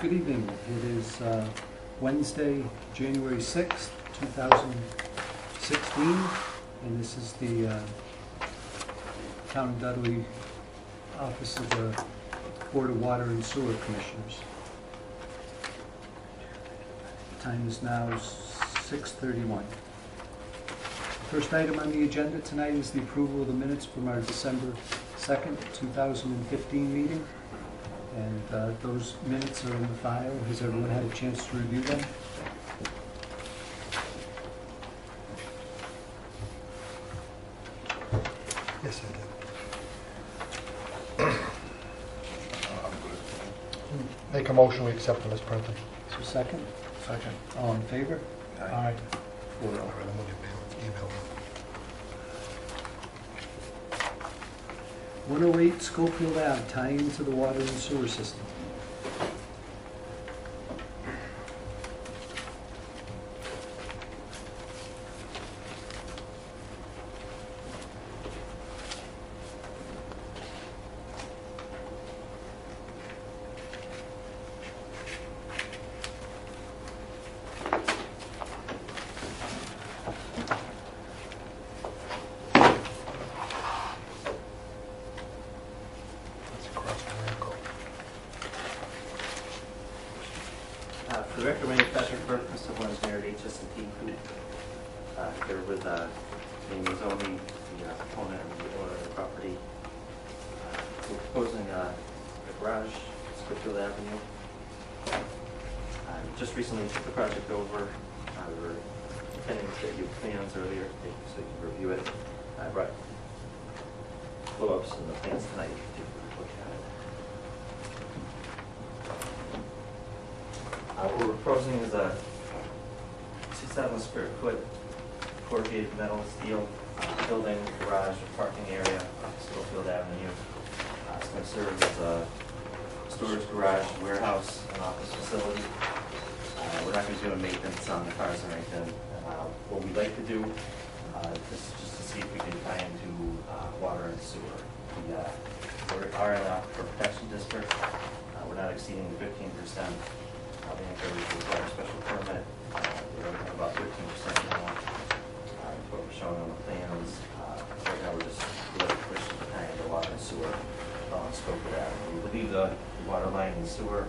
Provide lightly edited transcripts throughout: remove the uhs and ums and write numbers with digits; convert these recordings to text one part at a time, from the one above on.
Good evening. It is Wednesday, January 6th, 2016, and this is the Town of Dudley Office of the Board of Water and Sewer Commissioners. The time is now 6:31. First item on the agenda tonight is the approval of the minutes from our December 2nd, 2015 meeting. And those minutes are in the file. Has everyone had a chance to review them? Yes, I did. Make a motion, we accept them as printed. So second? Second. All in favor? Aye. 4-0. All right, I'm gonna email them. 108 Schofield Ave, tying into the water and sewer system. For the record, manufacturer clerk, Mr. Civil Engineer at HST Group. Here with Amy Mazzoni, the opponent and the owner of the property. We're proposing a garage, Schofield Avenue. Just recently took the project over. We were intending to get you plans earlier so you can review it. I brought blow-ups and the plans tonight to look at it. What we're proposing is a 6,000 square foot corrugated metal steel building, garage, parking area off Schofield Avenue. It's going to serve as a storage garage, warehouse, and office facility. We're not going to do any maintenance on the cars or anything. What we'd like to do is just to see if we can tie into water and sewer. We are in a protection district. We're not exceeding the 15%. The anchor requires a special permit. We're at about 13% now. That's what we're showing on the plans. Right now we're just really pushing the tank of water and sewer on Schofield Avenue. We believe the water line and sewer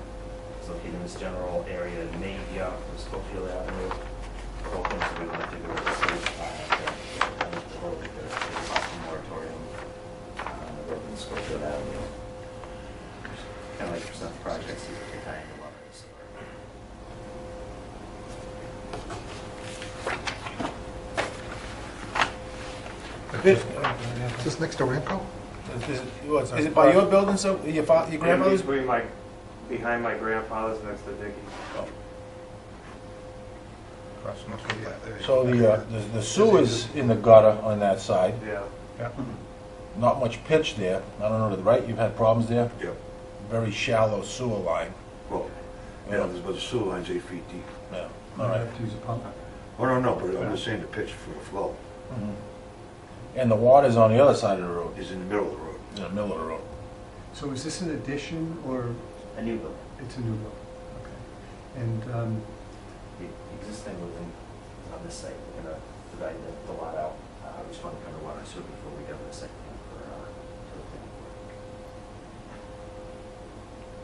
is located in this general area. It may be out from Schofield Avenue. We're hoping so we want to do it this week. There's a moratorium on the road in Schofield Avenue. Kind of like for some projects, you can tie into water and sewer. Is this next to Ramco? Is it by your building, so your grandfather's? Behind my grandfather's next to Dickie. Across from the- yeah, there you So go. the sewer's in the gutter on that side, Yeah. Yeah. not much pitch there. I don't know to the right, you've had problems there? Yeah, Very shallow sewer line. well, yeah, but the sewer line's 8 feet deep. Yeah, You all right. have to use a pump. Oh, no, but I'm just saying the pitch for the flow Mhm. And the water's on the other side of the road, is in the middle of the road. in the middle of the road. So is this an addition or A new building. it's a new building? Okay. And The existing building on this site, we're going to divide the lot out. We just want to cover water and sewer before we go to the second one for the planning board.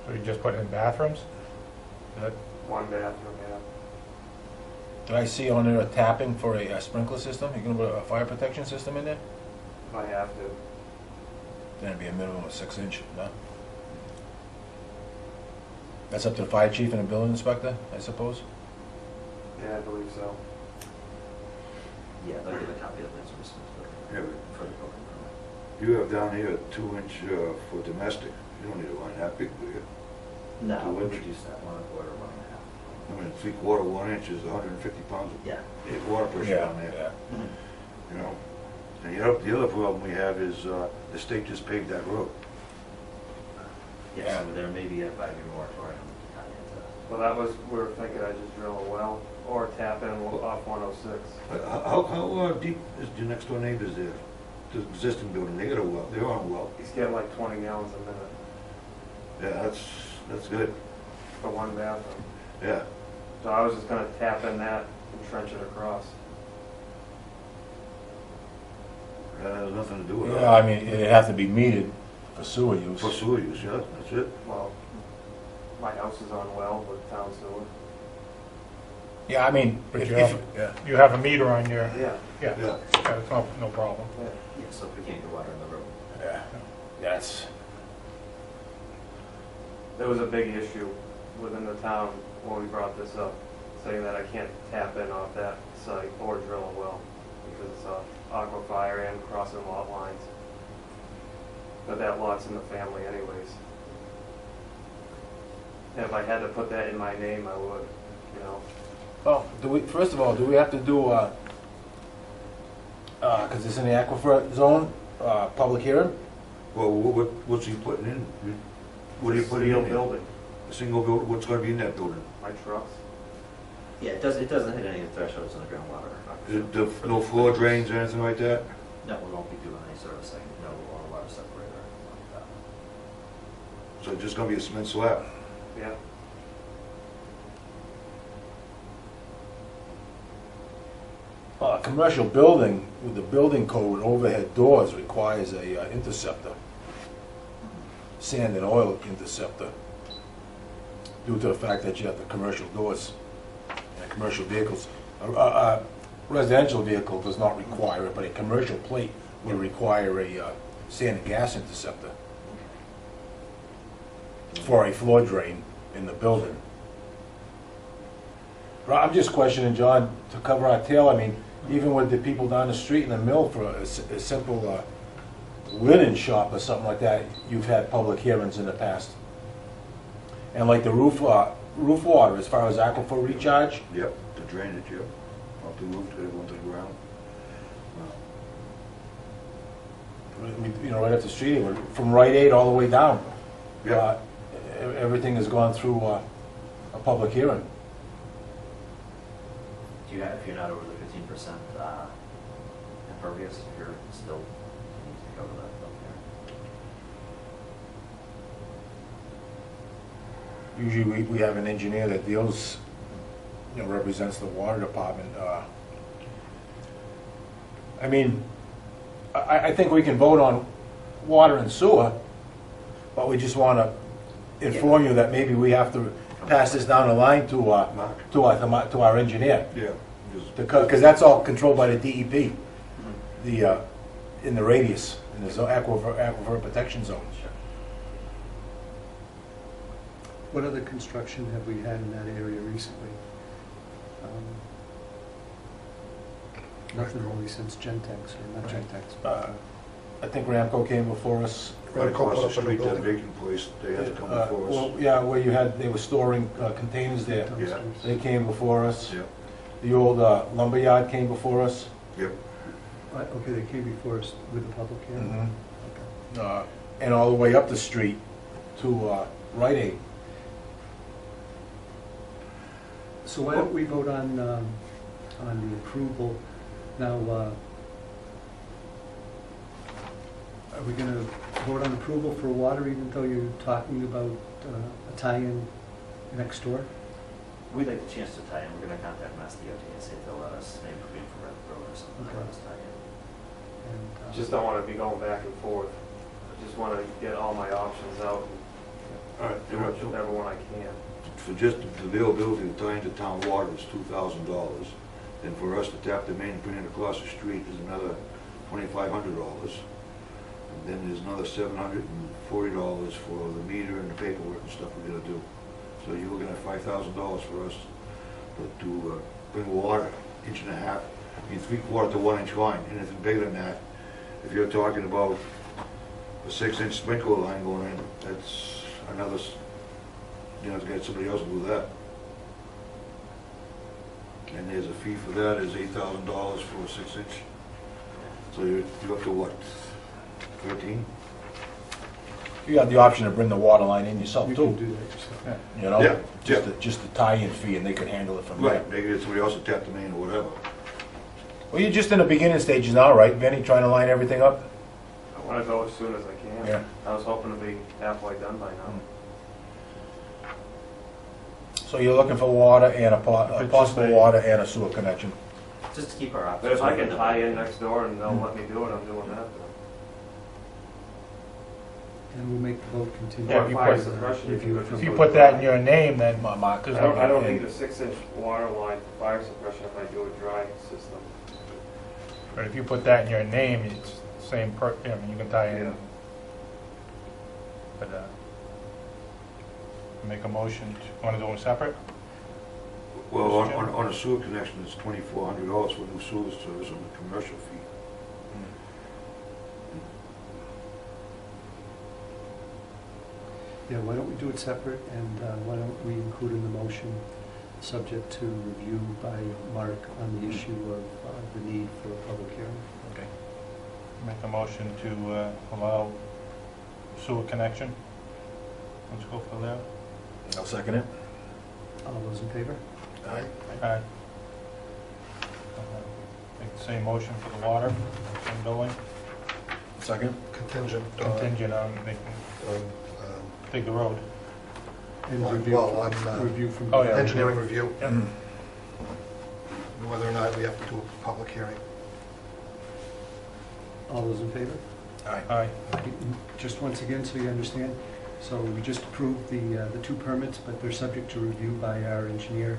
So you just put in bathrooms? One bathroom, yeah. Did I see on there a tapping for a sprinkler system? You're gonna put a fire protection system in there? If I have to. Then it'd be a minimum of 6 inch, no? That's up to the fire chief and the building inspector, I suppose? Yeah, I believe so. Yeah, they'll get a copy of the plans for Yeah, the building permit. but you have down here a 2-inch for domestic. You don't need a line that big, do you? No, Two we'll inch. reduce that 1 1/4, 1 I mean, 3/4, 1 inch is 150 pounds of Yeah. water pressure down there. Yeah. You know, and the other problem we have is the state just paved that road. Yeah, so there may be a 5-year moratorium to tie into. Well, that was, we were thinking I'd just drill a well or tap in off 106. How deep is your next door neighbors there? The existing building, they got a well, they're on a well. He's getting like 20 gallons a minute. Yeah, that's good. for one bathroom. Yeah. So I was just gonna tap in that and trench it across. That has nothing to do with it. Yeah, I mean, it'd have to be metered for sewer use. For sewer use, yeah, that's it. Well, my house is on well with town sewer. Yeah, I mean, But if, you if, have- yeah. You have a meter on your, Yeah. yeah, Yeah. it's no problem. Yeah. Yeah, so we can't get water in the road. Yeah, that's, There was a big issue within the town when we brought this up, saying that I can't tap in off that site or drill a well because it's a aquifer and crossing lot lines. But that lot's in the family anyways. And if I had to put that in my name, I would, you know. well, first of all, do we have to do, cause it's in the aquifer zone, public hearing? Well, what's he putting in? What are you putting Steel in? building, A single building, what's gonna be in that building? my trucks. Yeah, it doesn't hit any of the thresholds in the groundwater. No floor drains or anything like that? No, we won't be doing any servicing, no water separator, like that. So it's just gonna be a cement slab? Yeah. A commercial building with the building code overhead doors requires a interceptor, sand and oil interceptor, due to the fact that you have the commercial doors and commercial vehicles. A residential vehicle does not require it, but a commercial plate would require a sand and gas interceptor for a floor drain in the building. I'm just questioning, John, to cover our tail, I mean, even with the people down the street in the mill for a simple linen shop or something like that, you've had public hearings in the past. And like the roof water, as far as aquifer recharge, Yep, the drainage, yep. Off the roof to going to the ground. you know, right up the street, from Rite Aid all the way down. Yeah. Everything has gone through a public hearing. Do you have, if you're not over the 15% impervious, you're still, you need to cover that up there. Usually we have an engineer that deals, you know, represents the water department. I mean, I think we can vote on water and sewer, but we just want to inform you that maybe we have to pass this down the line to our engineer. Yeah. Just- Because that's all controlled by the DEP, in the radius, in the aquifer protection zone. Sure. What other construction have we had in that area recently? Nothing really since Gentex, or not Gentex. I think Ramco came before us. Right across the Put up in the street, that building. vacant place, they had to come before us. Well, yeah, where they were storing containers there. Yeah. They came before us. Yep, The old lumber yard came before us. yep. Okay, they came before us with the public hearing? Okay. And all the way up the street to Rite Aid. So why don't we vote on the approval now? Are we going to vote on approval for water even though you're talking about a tie-in next door? We'd like the chance to tie in, we're gonna contact Mass DOT and see if they'll let us, maybe put in for Red Road or something, Okay. let us tie in. And, Just don't want to be going back and forth. I just want to get all my options out All right, and do whichever one I can. for just the availability to tie into town water is $2,000. And for us to tap the main and put it across the street is another $2,500. And then there's another $740 for the meter and the paperwork and stuff we gotta do. So you're looking at $5,000 for us to bring water, 1.5 inch, 3/4 to 1 inch line. Anything bigger than that, if you're talking about a 6-inch sprinkler line going in, that's another, you know, to get somebody else to do that. And there's a fee for that, is $8,000 for a 6-inch. So you're up to what, 13? You have the option to bring the water line in yourself you can too. do that yourself. You know, Yeah, just the tie-in fee, and they could handle it from there. Right, they get somebody else to tap the main or whatever. Well, you're just in the beginning stages now, right, Vinny, trying to line everything up? I want to go as soon as I can. Yeah. I was hoping to be halfway done by now. So you're looking for water and a It's possible just a- water and a sewer connection? Just to keep our But options. if I can open. tie in next door and they'll let me do it, I'm doing that. And we'll make the vote contingent. Yeah, on if fire the suppression, review if from If you both put that in sides. your name, then Mark is. I don't need a 6-inch water line for fire suppression if I do a dry system. But if you put that in your name, it's the same I mean, you can tie Yeah. in. But, make a motion, want to do them separate? Well, on a sewer connection, it's $2,400 for new sewer service on the commercial fee. Yeah, why don't we do it separate, and why don't we include in the motion, subject to review by Mark on the issue of the need for a public hearing? Okay. Make a motion to allow sewer connection. Let's go for that. I'll second it. All those in favor? Aye. Aye. Make the same motion for the water, same building, Second? Contingent contingent on making, on, dig the road. And Well, review, on, review from. Oh, yeah. engineering review, Yep. and whether or not we have to do a public hearing. All those in favor? Aye. Aye. Just once again, so you understand, so we just approved the two permits, but they're subject to review by our engineer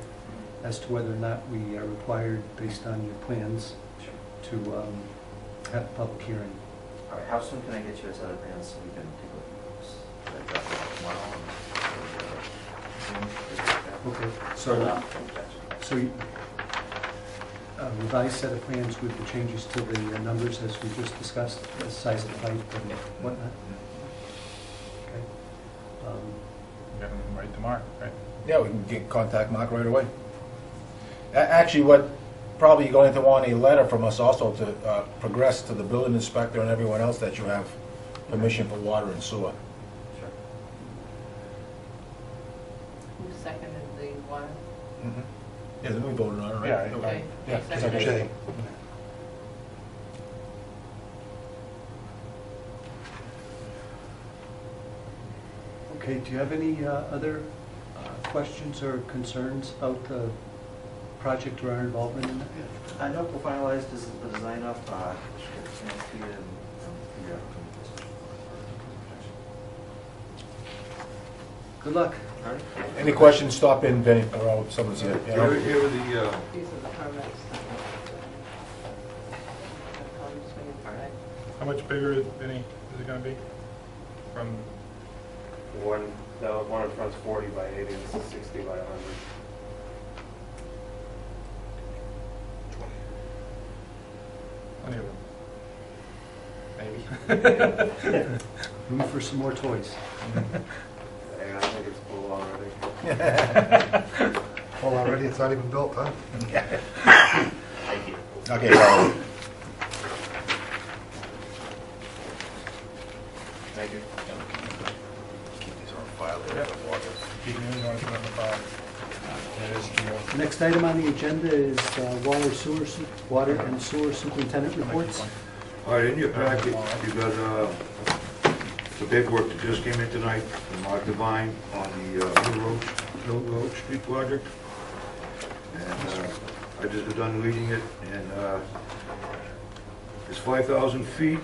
as to whether or not we are required, based on your plans, to have a public hearing. All right, how soon can I get you a set of plans so we can take a look at those? Should I drop them off tomorrow? Okay, so you- revised set of plans with the changes to the numbers as we just discussed, the size of the pipe and whatnot? Okay. Get them right to Mark, right? Yeah, we can contact Mark right away. Actually, what probably you're going to want a letter from us also to progress to the building inspector and everyone else that you have permission for water and sewer. Sure. Who seconded the water? Yeah, then we voted on it, right? Yeah, Okay. Yeah, Seconded. Jay. Okay, do you have any other questions or concerns about the project or our involvement in it? I know we'll finalize the design up, get the plans to you and figure out how to do this. Good luck. All right. Any questions, stop in, Vinny, or someone's here. you know? Here are the, These are the permits. How much bigger, Vinny, is it gonna be? From, The one in front's 40 by 80, this is 60 by 100. maybe? Room for some more toys. Yeah, I think it's full already. Well, already, it's not even built, huh? Thank you. Okay, well, Thank you. keep these on file there. Yep. Keep moving, you want to put it in the file? That is the, The next item on the agenda is water and sewer superintendent reports. all right, in your packet, you got the paperwork that just came in tonight from Mark Devine on the Mill Road Street project. And I just got done reading it, and it's 5,000 feet,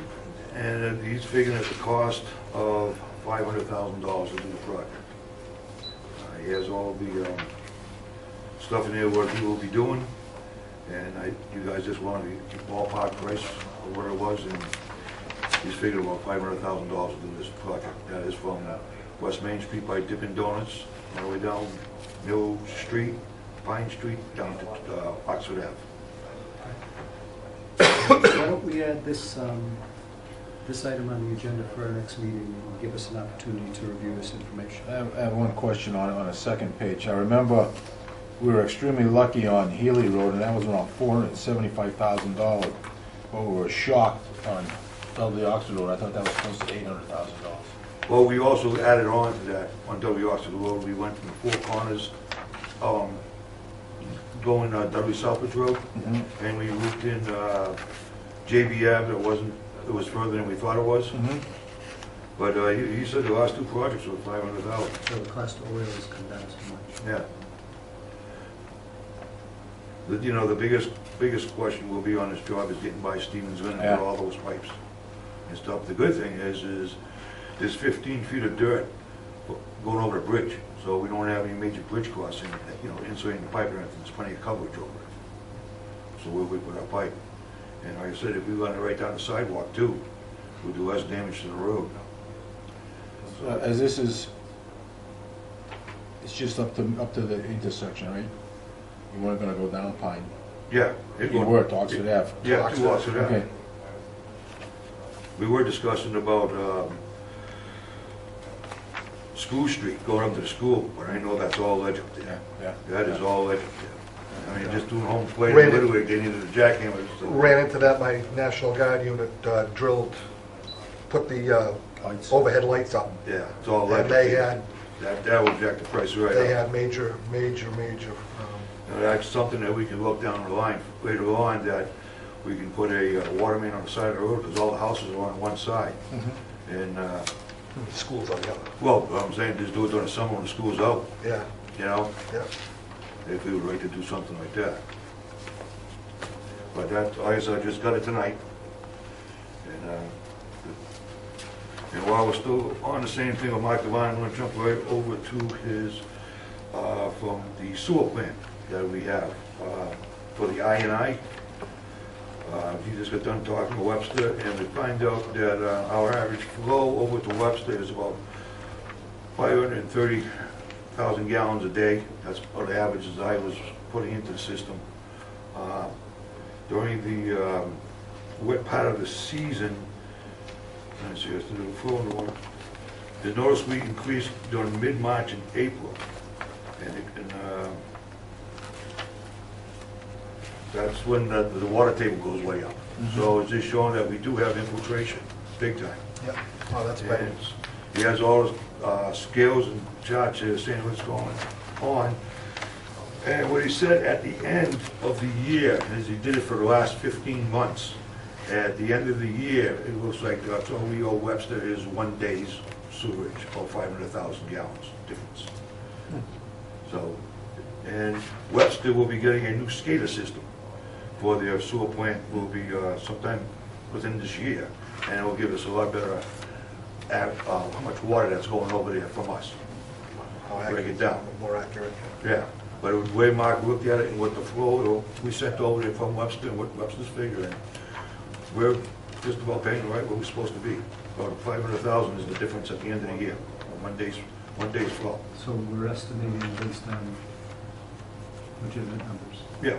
and he's figuring at the cost of $500,000 to do the project. He has all the stuff in there what he will be doing, and you guys just wanted the ballpark price of what it was, and he's figured about $500,000 to do this project. That is from West Main Street by Dippin' Donuts, all the way down Mill Street, Pine Street, down to Oxford Ave. Why don't we add this item on the agenda for our next meeting and give us an opportunity to review this information? I have one question on the second page. I remember we were extremely lucky on Healy Road, and that was around $475,000. But we were shocked on Dudley Oxford Road. I thought that was close to $800,000. Well, we also added on to that, on W. Oxford Road, we went from the Four Corners, going Dudley Southbridge Road, and we looped in JB Ave. It was further than we thought it was. But he said the last two projects were $500,000. So the cost of oil has come down so much. Yeah. You know, the biggest question will be on this job is getting by Stevens Lane and Yeah. get all those pipes and stuff. The good thing is there's 15 feet of dirt going over the bridge, so we don't have any major bridge crossing, you know, insulating the pipe or anything. There's plenty of coverage over it. So where we put our pipe. And like I said, if we run it right down the sidewalk too, we'll do less damage to the road. As this is, it's just up to the intersection, right? You weren't gonna go down Pine. Yeah. You were to Oxford Ave. Yeah, to Oxford Ave. Okay. We were discussing about School Street, going up to the school, but I know that's all ledge up there. Yeah. That is all ledge up there. I mean, just doing home play, Ran it- literally, they needed a jackhammer. So- Ran into that, my National Guard unit drilled, put the Lights. overhead lights up. Yeah, it's all ledge up And they there. had, That will jack the price right they up. had major, That's something that we can look down the line later on, that we can put a water main on the side of the road, because all the houses are on one side. And, schools on the other. well, I'm saying, just do it during the summer when the school's out, Yeah, you know? yeah. If we would like to do something like that. But that, like I said, I just got it tonight. And while we're still on the same thing with Mike Devine, I'm gonna jump right over to his, from the sewer plant that we have, for the I&I. He just got done talking to Webster, and we find out that our average flow over to Webster is about 530,000 gallons a day. That's about the averages I was putting into the system. During the wet part of the season, let's see, I have to do the flow one. The notice we increased during mid-March and April, and that's when the water table goes way up. So it's just showing that we do have infiltration, big time. Yep. Oh, that's And better. he has all his scales and charts here saying what's going on. And what he said at the end of the year, as he did it for the last 15 months, at the end of the year, it looks like that's all we owe Webster is 1 day's sewerage, about 500,000 gallons difference. So, and Webster will be getting a new SCADA system for their sewer plant, will be sometime within this year, and it will give us a lot better how much water that's going over there from us. Break it down. More accurate. Yeah, but the way Mark looked at it and what the flow, we sent over there from Webster and what Webster's figuring, we're just about paying right what we're supposed to be. About 500,000 is the difference at the end of the year, one day's flow. So we're estimating based on legitimate numbers. Yeah.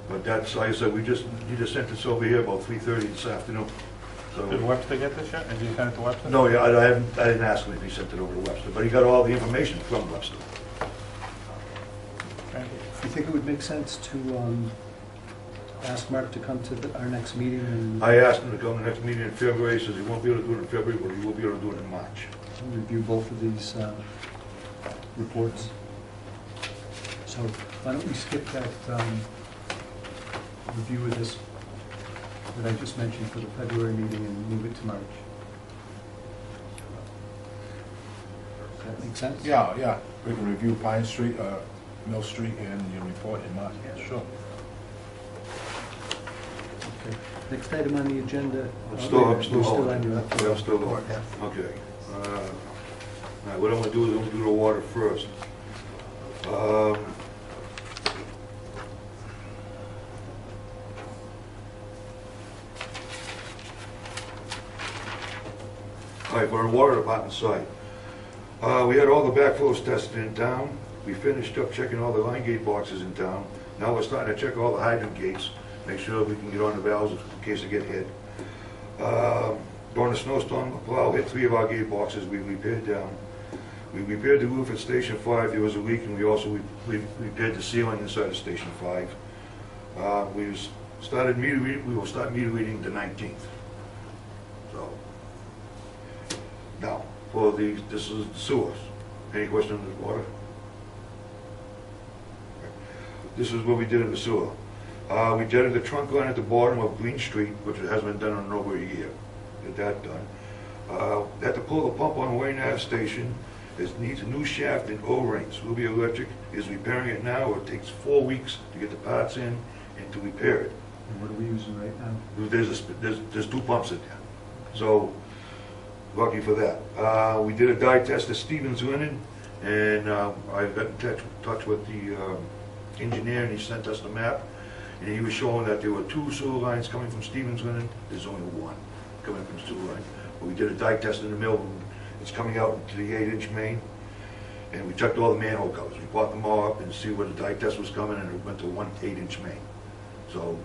But that's, like I said, he just sent this over here about 3:30 this afternoon. So, Did Webster get this yet? Did you send it to Webster? no, yeah, I didn't ask him if he sent it over to Webster, but he got all the information from Webster. Okay. Do you think it would make sense to ask Mark to come to our next meeting and I asked him to come to the next meeting in February. He says he won't be able to do it in February, but he will be able to do it in March. review both of these reports? So why don't we skip that review of this that I just mentioned for the February meeting and move it to March? Does that make sense? Yeah, we can review Pine Street, Mill Street, and your report in March. Sure. Okay. Next item on the agenda. I'm still We're still holding. on your Yeah, I'm still going. Okay. All right, what I'm gonna do is I'm gonna do the water first. All right, we're on water department side. We had all the backflows tested in town. We finished up checking all the line gate boxes in town. Now we're starting to check all the hydrant gates, make sure we can get on the valves in case they get hit. During the snowstorm, a plow hit 3 of our gate boxes. We repaired down. We repaired the roof at Station 5. There was a leak, and we also repaired the ceiling inside of Station 5. We will start meter reading the 19th. So now for this is the sewers. Any questions on the water? This is what we did in the sewer. We jetted the trunk line at the bottom of Green Street, which hasn't been done in over a year. Get that done. Had to pull the pump on Wayne Ave Station It needs a new shaft and O-rings. Ruby Electric is repairing it now. It takes 4 weeks to get the parts in and to repair it. And what are we using right now? There's 2 pumps in there. So, lucky for that. We did a dye test at Stevens Linen, and I got in touch with the engineer, and he sent us the map, and he was showing that there were 2 sewer lines coming from Stevens Linen. There's only 1 coming from sewer line. But we did a dye test in the mill, and it's coming out into the 8-inch main, and we checked all the manhole covers. We bought them all up and see where the dye test was coming, and it went to 1 8-inch main. So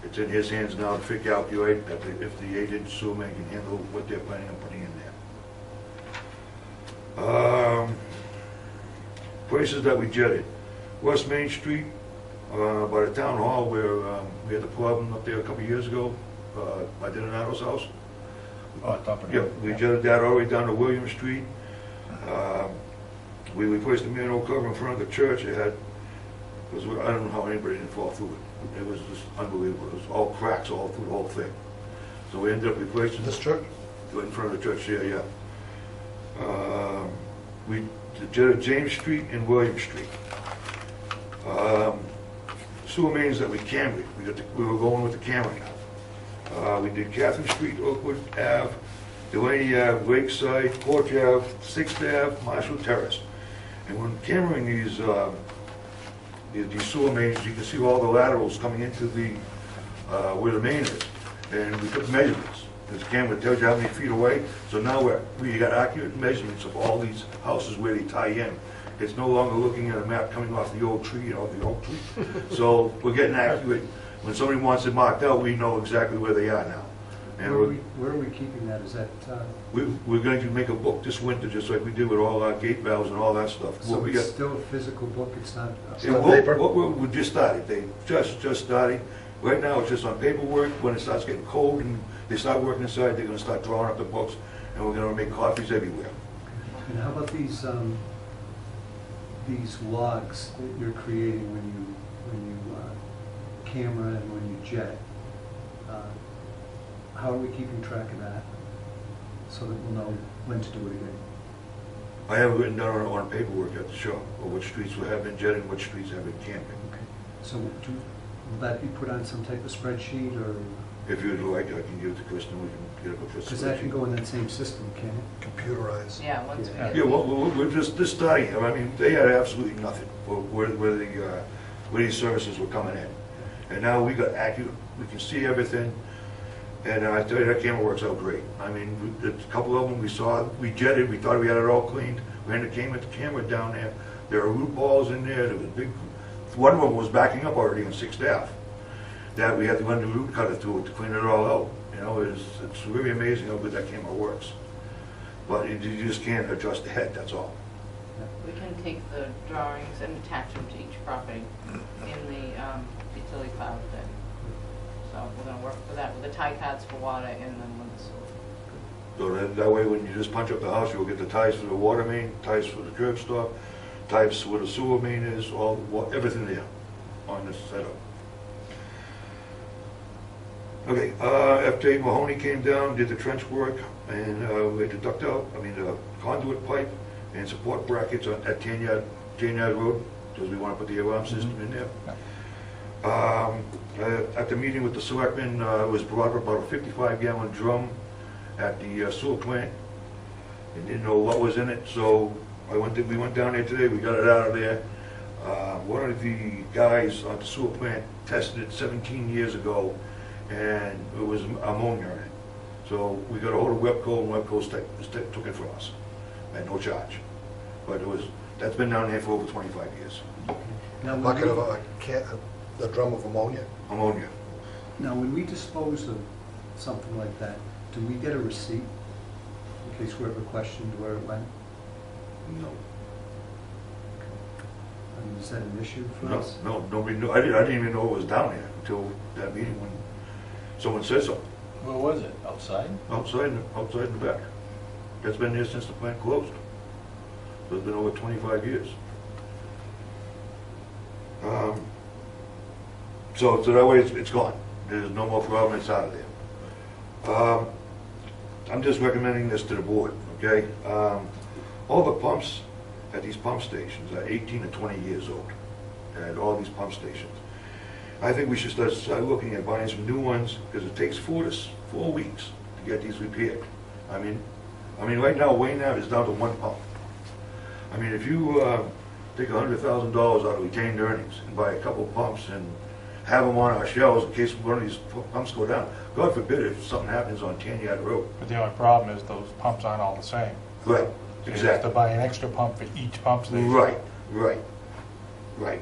it's in his hands now to figure out if the 8-inch sewer main can handle what they're planning on putting in there. Places that we jetted. West Main Street, by the town hall where we had the problem up there a couple of years ago, by Donato's house. Oh, top of it. Yeah, we jetted that all the way down to William Street. We replaced the manhole cover in front of the church. I don't know how anybody didn't fall through it. It was just unbelievable. It was all cracks all through the whole thing. So we ended up replacing This church? in front of the church there, yeah. We jetted James Street and William Street. Sewer mains that we cambered. We were going with the camera now. We did Catherine Street, Oakwood Ave, Delaney Ave, Lakeside, Porch Ave, 6th Ave, Marshall Terrace. And when cammering these sewer mains, you can see all the laterals coming into the where the main is. And we took measurements. This camera tells you how many feet away. So now we got accurate measurements of all these houses where they tie in. It's no longer looking at a map coming off the old tree, the oak tree. So we're getting accurate. When somebody wants it marked out, we know exactly where they are now. And Where are we keeping that? Is that, we're going to make a book this winter, just like we did with all our gate valves and all that stuff. so We it's got- still a physical book, it's not? Yeah, we just started. They just started. Right now, it's just on paperwork. When it starts getting cold and they start working inside, they're gonna start drawing up the books, and we're gonna make copies everywhere. And how about these logs that you're creating when you camera and when you jet? How are we keeping track of that, so that we'll know when to do it again? I have it written down on paperwork at the shop, of which streets we have been jetting, which streets have been camping. Okay. So will that be put on some type of spreadsheet, or, If you'd like, I can give it to Kristen, we can get it up for because that can go in that same system, can't it? Computerized. Yeah, once we Yeah. get. Yeah, well, we're just starting. I mean, they had absolutely nothing where these services were coming in. And now we got accurate, we can see everything. And I tell you, that camera works out great. I mean, a couple of them we jetted, we thought we had it all cleaned. We had the camera down there. There are root balls in there. There was big, one of them was backing up already on 6th Ave. That we had to run the root cutter through it to clean it all out. You know, it's really amazing how good that camera works. But you just can't adjust the head, that's all. We can take the drawings and attach them to each property in the utility cloud then. So we're gonna work for that, with the tie cards for water and then with the sewer. So that way, when you just punch up the house, you'll get the ties for the water main, ties for the curb stop, ties where the sewer main is, everything there on this setup. Okay, after Mahoney came down, did the trench work, and we had the conduit pipe and support brackets at Tanyard Road, because we want to put the alarm system in there. At the meeting with the selectmen, it was brought up about a 55-gallon drum at the sewer plant, and didn't know what was in it, so we went down there today, we got it out of there. One of the guys on the sewer plant tested it 17 years ago, and it was ammonia in it. So we got a hold of Webco, and Webco took it from us at no charge. But that's been down there for over 25 years. Now, A when bucket we- of a drum of ammonia. Ammonia. Now, when we dispose of something like that, do we get a receipt in case we're ever questioned where it went? No. I mean, is that an issue for No, us? no, nobody knew. I didn't even know it was down there until that meeting when someone said something. Where was it? Outside? Outside in the back. That's been there since the plant closed. So it's been over 25 years. So that way it's gone. There's no more problem, it's out of there. I'm just recommending this to the board, okay? all the pumps at these pump stations are 18 to 20 years old, at all these pump stations. I think we should start looking at buying some new ones, because it takes 4 weeks to get these repaired. I mean, right now, Wayne Ave is down to 1 pump. I mean, if you take $100,000 out of retained earnings and buy a couple pumps and have them on our shelves in case one of these pumps go down, God forbid if something happens on Tanyard Road. But the only problem is those pumps aren't all the same. Right, So you have to exactly. buy an extra pump for each pump station. Right.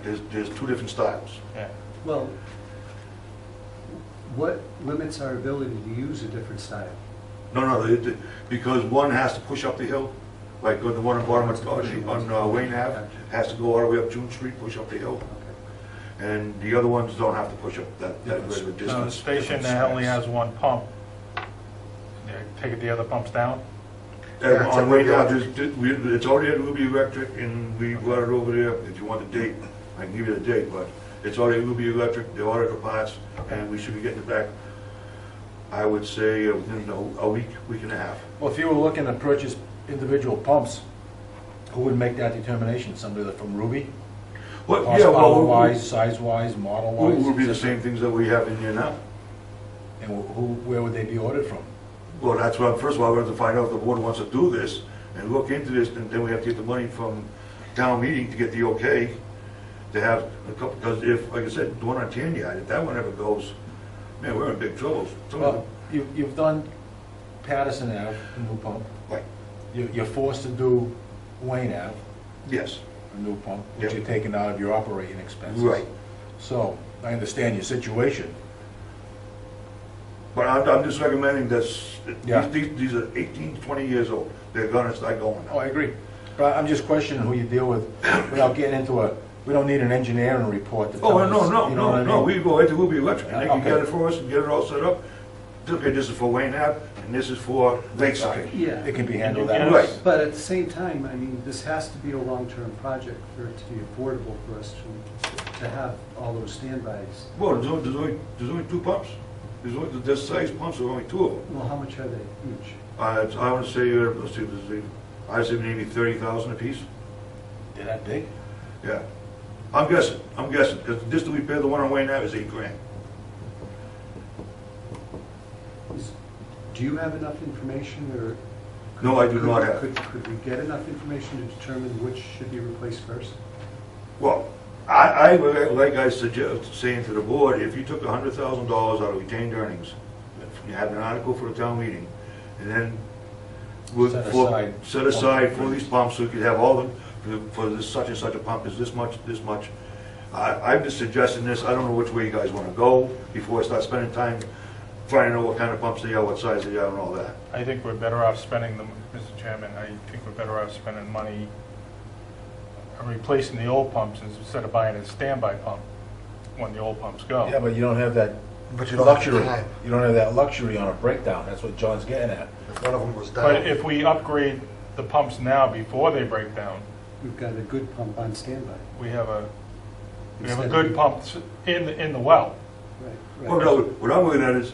There's 2 different styles. Yeah. Well, what limits our ability to use a different style? No, because one has to push up the hill, like the one on bottom on Wayne Ave, has to go all the way up June Street, push up the hill. Okay. And the other ones don't have to push up that great of a distance. Now, the station that only has 1 pump, they take the other pumps down? And Yeah, it's on at Wayne Ruby Ave, it's already at Ruby Electric, and we brought it over there. If you want the date, I can give you the date, but it's already at Ruby Electric, they ordered the parts, and we should be getting it back, I would say, within a week and a half. Well, if you were looking to purchase individual pumps, who would make that deteration? Somebody from Ruby? Well, yeah, Horsepower-wise, size-wise, model-wise? It would be the same things that we have in here now. And where would they be ordered from? Well, that's what, first of all, we have to find out if the board wants to do this and look into this, and then we have to get the money from town meeting to get the okay to have a couple, because if, like I said, the one on Tanyard, if that one ever goes, man, we're in big trouble. Well, you've done Patterson Ave, a new pump. Right. You're forced to do Wayne Ave, Yes, a new pump, which Yep. you're taking out of your operating expenses. right. So, I understand your situation. But I'm just recommending Yeah. these are 18 to 20 years old. They're gonna start going Oh, now. I agree. But I'm just questioning who you deal with without getting into we don't need an engineering report to tell Oh, us. no, you know what I no, mean? we go right to Ruby Electric, and they can Okay. get it for us and get it all set up. Okay, this is for Wayne Ave, and this is for Lakeside. Okay. Yeah. It can be Can handled you that get way. Right. us- But at the same time, I mean, this has to be a long-term project for it to be affordable for us to have all those standbys. Well, there's only 2 pumps. There's size pumps, there are only 2 of them. Well, how much are they each? I would say, let's see, I'd say maybe 30,000 apiece. They're that big? Yeah. I'm guessing, because just to repair the one on Wayne Ave is $8,000. Do you have enough information, or? No, I do not have. Could we get enough information to determine which should be replaced first? Well, I like I suggest, saying to the board, if you took $100,000 out of retained earnings, you had an article for the town meeting, and then set aside for these pumps, so you could have all them, for this such and such a pump is this much. I'm just suggesting this, I don't know which way you guys want to go before I start spending time finding out what kind of pumps they are, what size they are, and all that. I think we're better off spending them, Mr. Chairman, I think we're better off spending money replacing the old pumps instead of buying a standby pump when the old pumps go. Yeah, but you don't have that But you don't have the luxury. time. You don't have that luxury on a breakdown. That's what John's getting at. If one of them was down. But if we upgrade the pumps now before they break down, We've got a good pump on standby. we have a Instead of- good pump in the well. Right, Well, right. no, what I'm looking at is,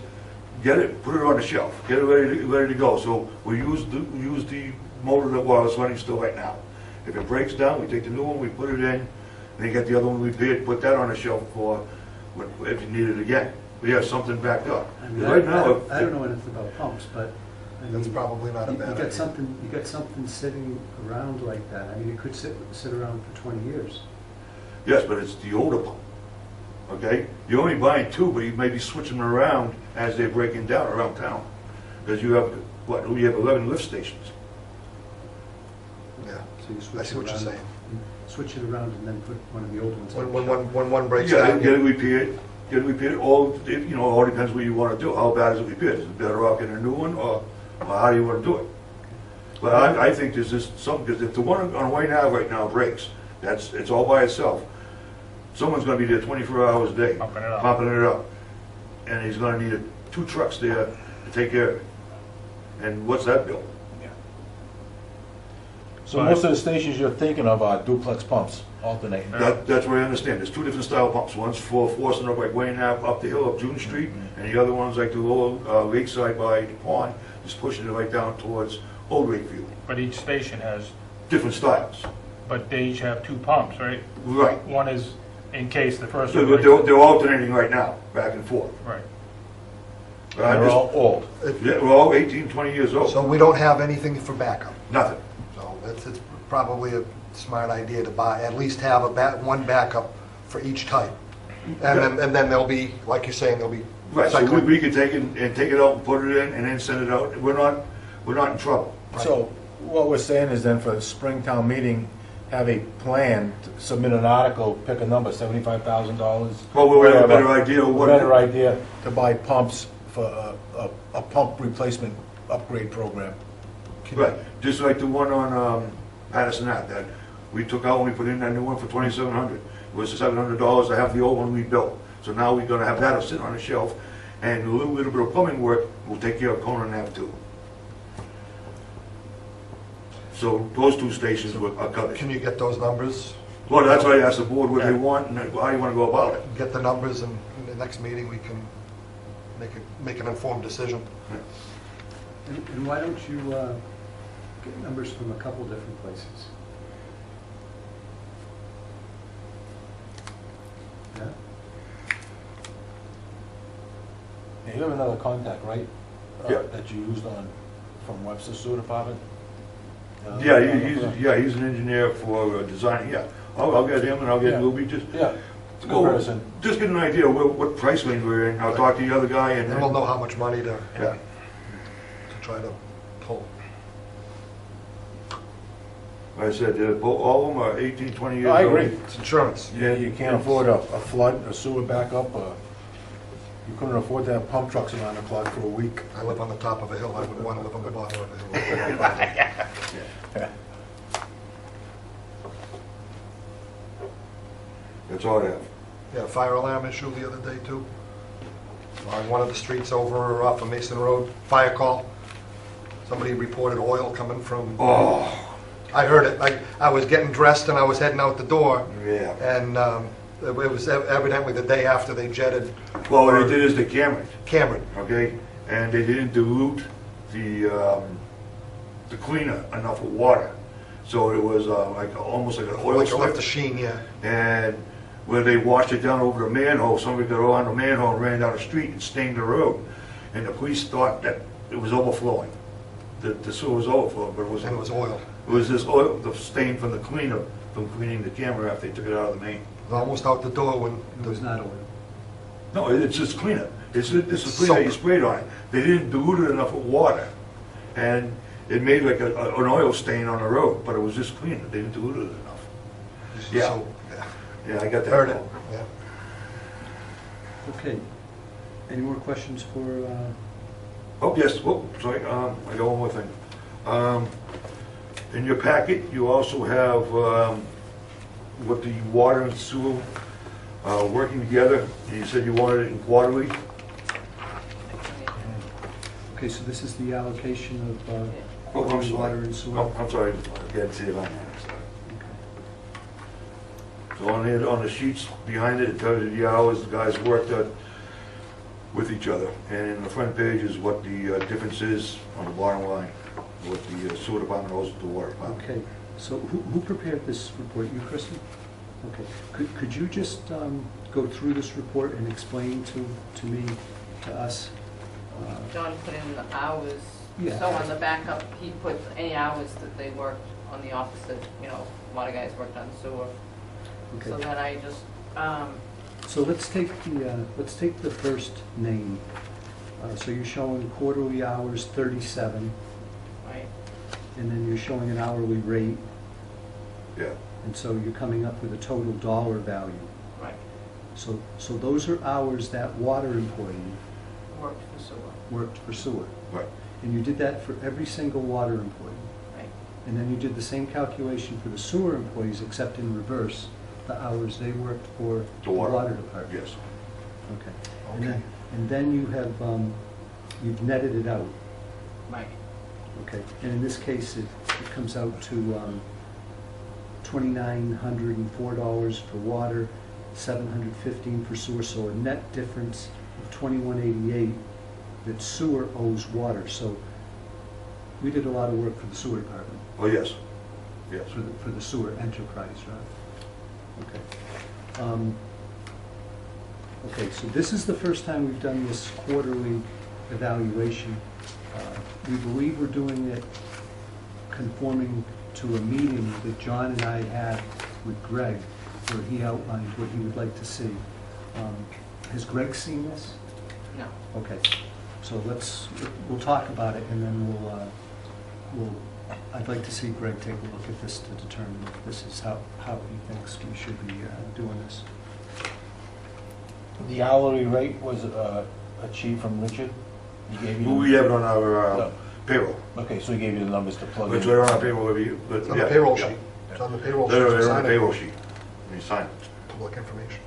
get it, put it on the shelf, get it ready to go. So we use the motor that was running still right now. If it breaks down, we take the new one, we put it in, and then get the other one repaired, put that on the shelf for if you need it again. We have something backed up. I mean, Right now, I don't know anything about pumps, but I That's mean, probably not a you bad got idea. something, you got something sitting around like that. I mean, it could sit around for 20 years. yes, but it's the older pump, okay? You're only buying 2, but you may be switching them around as they're breaking down around town. Because you have, you have 11 lift stations. Yeah, So you switch I see it what you're around. saying. Switch it around and then put one of the old ones on the shelf. When one breaks Yeah, down. get it repaired, all, it all depends what you want to do. How bad is it repaired? Is it better off getting a new one, or how do you want to do it? But I think there's just something, because if the one on Wayne Ave right now breaks, it's all by itself. Someone's gonna be there 24 hours a day. Pumping it up. Pumping it up. And he's gonna need 2 trucks there to take care of it. And what's that bill? So most of the stations you're thinking of are duplex pumps, alternating. That's what I understand. There's 2 different style pumps. One's for forcing up like Wayne Ave up the hill up June Street, and the other one's like the lower Lakeside by the pond, just pushing it right down towards Old Wakefield. But each station has different styles. But they each have 2 pumps, right? Right. One is in case the first They're one... they're alternating right now, back and forth. Right. They're all old. Yeah, we're all 18, 20 years old. So we don't have anything for backup. Nothing. So it's probably a smart idea to buy, at least have one backup for each type. And then there'll be, like you're saying, there'll be Right, so cycling. we can take it out and put it in, and then send it out. We're not in trouble. So what we're saying is then for the Springtown meeting, have a plan, to submit an article, pick a number, $75,000. Well, we'll have a better whatever. idea of what. Better idea to buy pumps for a pump replacement upgrade program. Right, just like the one on Patterson Ave, that we took out and we put in that new one for $2,700. It was $700 to have the old one we built. So now we're gonna have that sit on a shelf, and a little bit of plumbing work will take care of Conan Ave too. So those 2 stations are covered. Can you get those numbers? Well, that's why I asked the board what they want and how you wanna go about it. Get the numbers, and in the next meeting, we can make an informed decision. And why don't you get numbers from a couple different places? Yeah? You have another contact, right? Yeah. That you used from Webster Sewer Department? Yeah, he's an engineer for design, yeah. I'll get him and I'll get Yeah. Luby, just, Yeah, it's a well, comparison. just get an idea of what price range we're in. I'll talk to the other guy and. And we'll know how much money to Yeah. try to pull. Like I said, all of them are 18, 20 years old. I agree. It's insurance. Yeah, you can't afford a flood, a sewer backup, you couldn't afford to have pump trucks around the clock for a week. I live on the top of a hill, I wouldn't want to live on the bottom of a hill. That's all I have. Yeah, fire alarm issue the other day too. On one of the streets over off of Mason Road, fire call. Somebody reported oil coming from, Oh, I heard it, I was getting dressed and I was heading out the door, yeah. and it was evidently the day after they jetted Well, what they did is they cambered, Cameron. okay? And they didn't dilute the cleaner enough with water. So it was almost like an oil Like left the slick. sheen, yeah. And when they washed it down over the manhole, somebody got on the manhole and ran down the street and stained the road. And the police thought that it was overflowing. The sewer was overflowing, but it was. And it was oil. It was this oil, the stain from the cleaner, from cleaning the camera after they took it out of the main. It was almost out the door when It was not oil. No, it's just cleaner. This is cleaner you Soap. sprayed on it. They didn't dilute it enough with water. And it made like an oil stain on the road, but it was just cleaner. They didn't dilute it enough. Yeah. So, yeah. Yeah, I got that. Heard it, call. yeah. Okay. Any more questions for, Oh, yes, oh, sorry, I got one more thing. In your packet, you also have what the water and sewer working together. And you said you wanted it in quarterly. okay, so this is the allocation of Oh, I'm quarterly sorry. water and sewer? Oh, I'm sorry, I can't see it on there. So on the sheets behind it, it tells you the hours the guys worked with each other. And in the front page is what the difference is on the bottom line, what the sewer department owes to the water department. Okay, so who prepared this report? You, Kristen? Okay. Could you just go through this report and explain to me, to us? John put in the hours, Yeah. so on the backup, he put any hours that they worked on the opposite, a lot of guys worked on sewer. So Okay. then I just, So let's take the first name. So you're showing quarterly hours 37, right, and then you're showing an hourly rate, Yeah, and so you're coming up with a total dollar value. right, So those are hours that water employee worked for sewer, worked for sewer. right. And you did that for every single water employee. right, And then you did the same calculation for the sewer employees, except in reverse, the hours they worked for The water. department. Yes. Okay. And then you have, you've netted it out, right, okay? And in this case, it comes out to $2,904 for water, $715 for sewer, so a net difference of $2,188 that sewer owes water. So we did a lot of work for the sewer department. Oh, yes. Yes. For the sewer enterprise, right? Okay. Okay, so this is the first time we've done this quarterly evaluation. We believe we're doing it conforming to a meeting that John and I had with Greg, where he outlined what he would like to see. Has Greg seen this? No. Okay, so we'll talk about it, and then I'd like to see Greg take a look at this to determine if this is how he thinks we should be doing this. The hourly rate was achieved from Richard? He gave you? We have it on our No. payroll. Okay, so he gave you the numbers to plug in? It's right on our payroll every year. It's on the payroll sheet. It's on the payroll sheet. They're so on sign the it. payroll sheet. When you sign it. Public information.